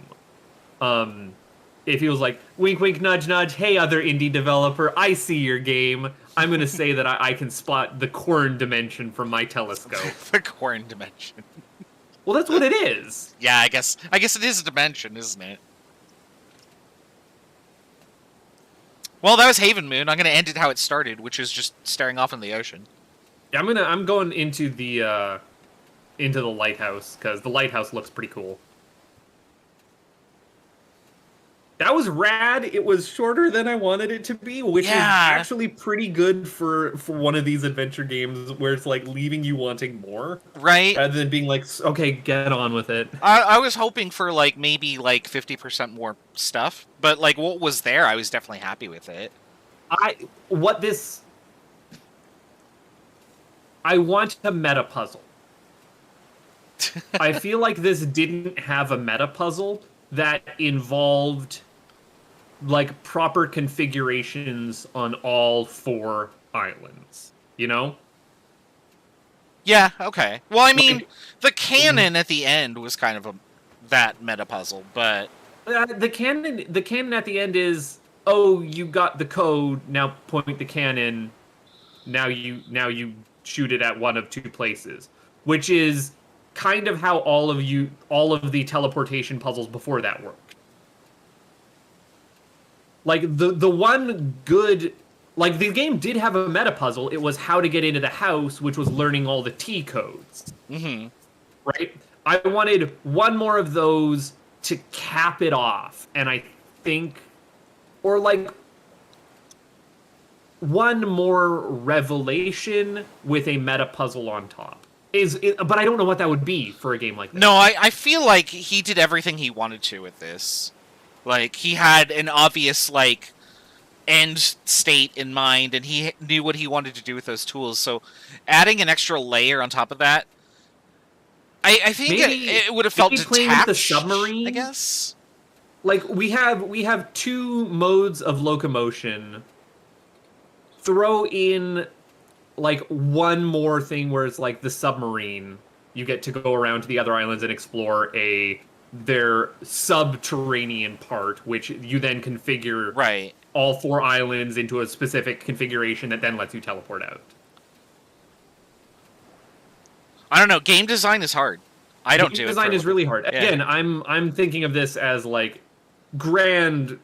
If he was like, wink, wink, nudge, nudge, hey, other indie developer, I see your game. I'm going to say that I can spot the corn dimension from my telescope. The corn dimension. Well, that's what it is. Yeah, I guess it is a dimension, isn't it? Well, that was Haven Moon. I'm gonna end it how it started, which is just staring off in the ocean. Yeah, I'm going into the lighthouse, because the lighthouse looks pretty cool. That was rad. It was shorter than I wanted it to be, which is actually pretty good for one of these adventure games where it's like leaving you wanting more. Right. Rather than being like, okay, get on with it. I was hoping for like maybe like 50% more stuff, but like what was there, I was definitely happy with it. I want a meta puzzle. I feel like this didn't have a meta puzzle that involved like proper configurations on all 4 islands, you know? Yeah, okay. Well, I mean, Like, the cannon at the end was kind of that meta puzzle, but the cannon at the end is, oh, you got the code, now point the cannon, now you shoot it at one of two places, which is kind of how all of the teleportation puzzles before that worked. Like the one good, like the game did have a meta puzzle. It was how to get into the house, which was learning all the T codes. Mm-hmm. Right? I wanted one more of those to cap it off, and I think, or like one more revelation with a meta puzzle on top. But I don't know what that would be for a game like that. No, I feel like he did everything he wanted to with this. Like, he had an obvious, like, end state in mind, and he knew what he wanted to do with those tools, so adding an extra layer on top of that, I think it would have felt detached, with the submarine, I guess? Like, we have two modes of locomotion. Throw in, like, one more thing where it's like the submarine. You get to go around to the other islands and explore their subterranean part, which you then configure all 4 islands into a specific configuration that then lets you teleport out. I don't know. Game design is hard. I don't do it. Game design is really hard. Yeah. Again, I'm thinking of this as like grand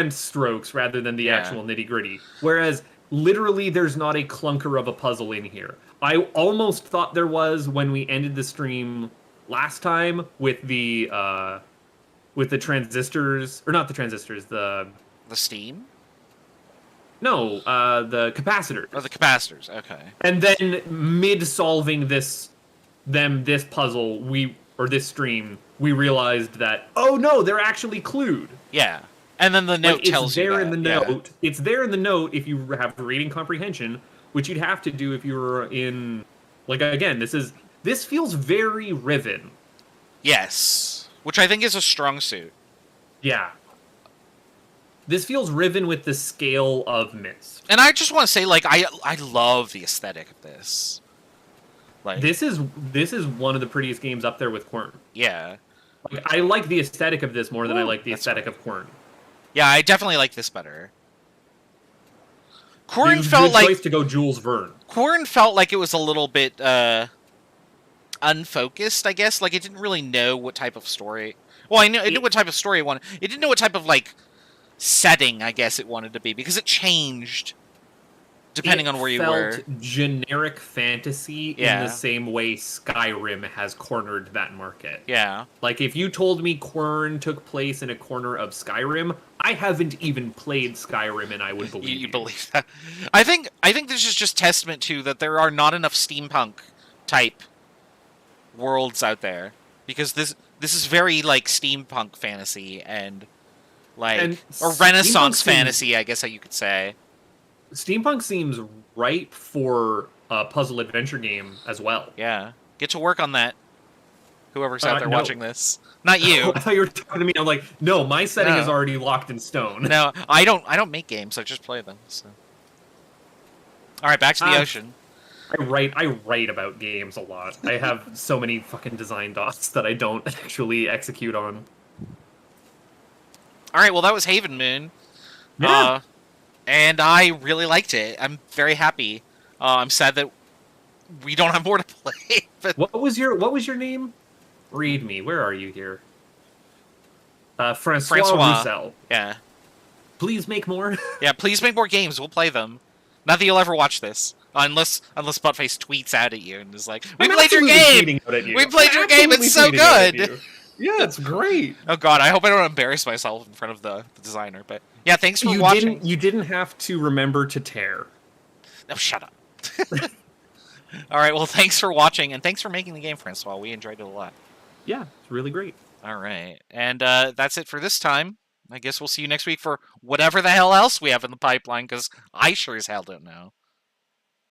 strokes rather than the actual nitty gritty. Whereas literally, there's not a clunker of a puzzle in here. I almost thought there was when we ended the stream last time with the transistors, or not the transistors, the steam. No, the capacitors. Oh, the capacitors. Okay. And then mid solving this puzzle, this stream, we realized that, oh no, they're actually clued. Yeah. And then the note tells you that. It's there in the note. It's there in the note if you have reading comprehension, which you'd have to do if you were in, like, again, this feels very Riven. Yes. Which I think is a strong suit. Yeah. This feels Riven with the scale of Myst. And I just want to say, like, I love the aesthetic of this. Like, this is one of the prettiest games up there with Quern. Yeah. Like, I like the aesthetic of this more than I like the aesthetic of Quern. Yeah, I definitely like this better. Quern felt like choice to go Jules Verne. Quern felt like it was a little bit unfocused, I guess. Like, it didn't really know what type of story. Well, it knew what type of story it wanted. It didn't know what type of, like, setting, I guess, it wanted to be, because it changed depending on where you were. It felt generic fantasy in the same way Skyrim has cornered that market. Yeah. Like, if you told me Quern took place in a corner of Skyrim, I haven't even played Skyrim, and I would believe you believe that. I think this is just testament to that there are not enough steampunk type worlds out there, because this is very, like, steampunk fantasy and or Renaissance fantasy, I guess how you could say. Steampunk seems ripe for a puzzle adventure game as well. Yeah. Get to work on that. Whoever's out there watching this. Not you. I thought you were talking to me. I'm like, no, my setting is already locked in stone. No, I don't make games. I just play them. So. All right, back to the ocean. I write about games a lot. I have so many fucking design dots that I don't actually execute on. All right, well, that was Haven Moon. Yeah. And I really liked it. I'm very happy. I'm sad that we don't have more to play. But what was your name? Read me. Where are you here? Francois Roussel. Yeah. Please make more. Yeah, please make more games. We'll play them. Not that you'll ever watch this. Unless Buttface tweets out at you and is like, "We played your game! We played your game! It's so good!" Yeah, it's great. Oh god, I hope I don't embarrass myself in front of the designer. But yeah, thanks for watching. You didn't have to remember to tear. Oh, shut up. All right, well, thanks for watching, and thanks for making the game, Francois. We enjoyed it a lot. Yeah, it's really great. All right, and that's it for this time. I guess we'll see you next week for whatever the hell else we have in the pipeline, because I sure as hell don't know.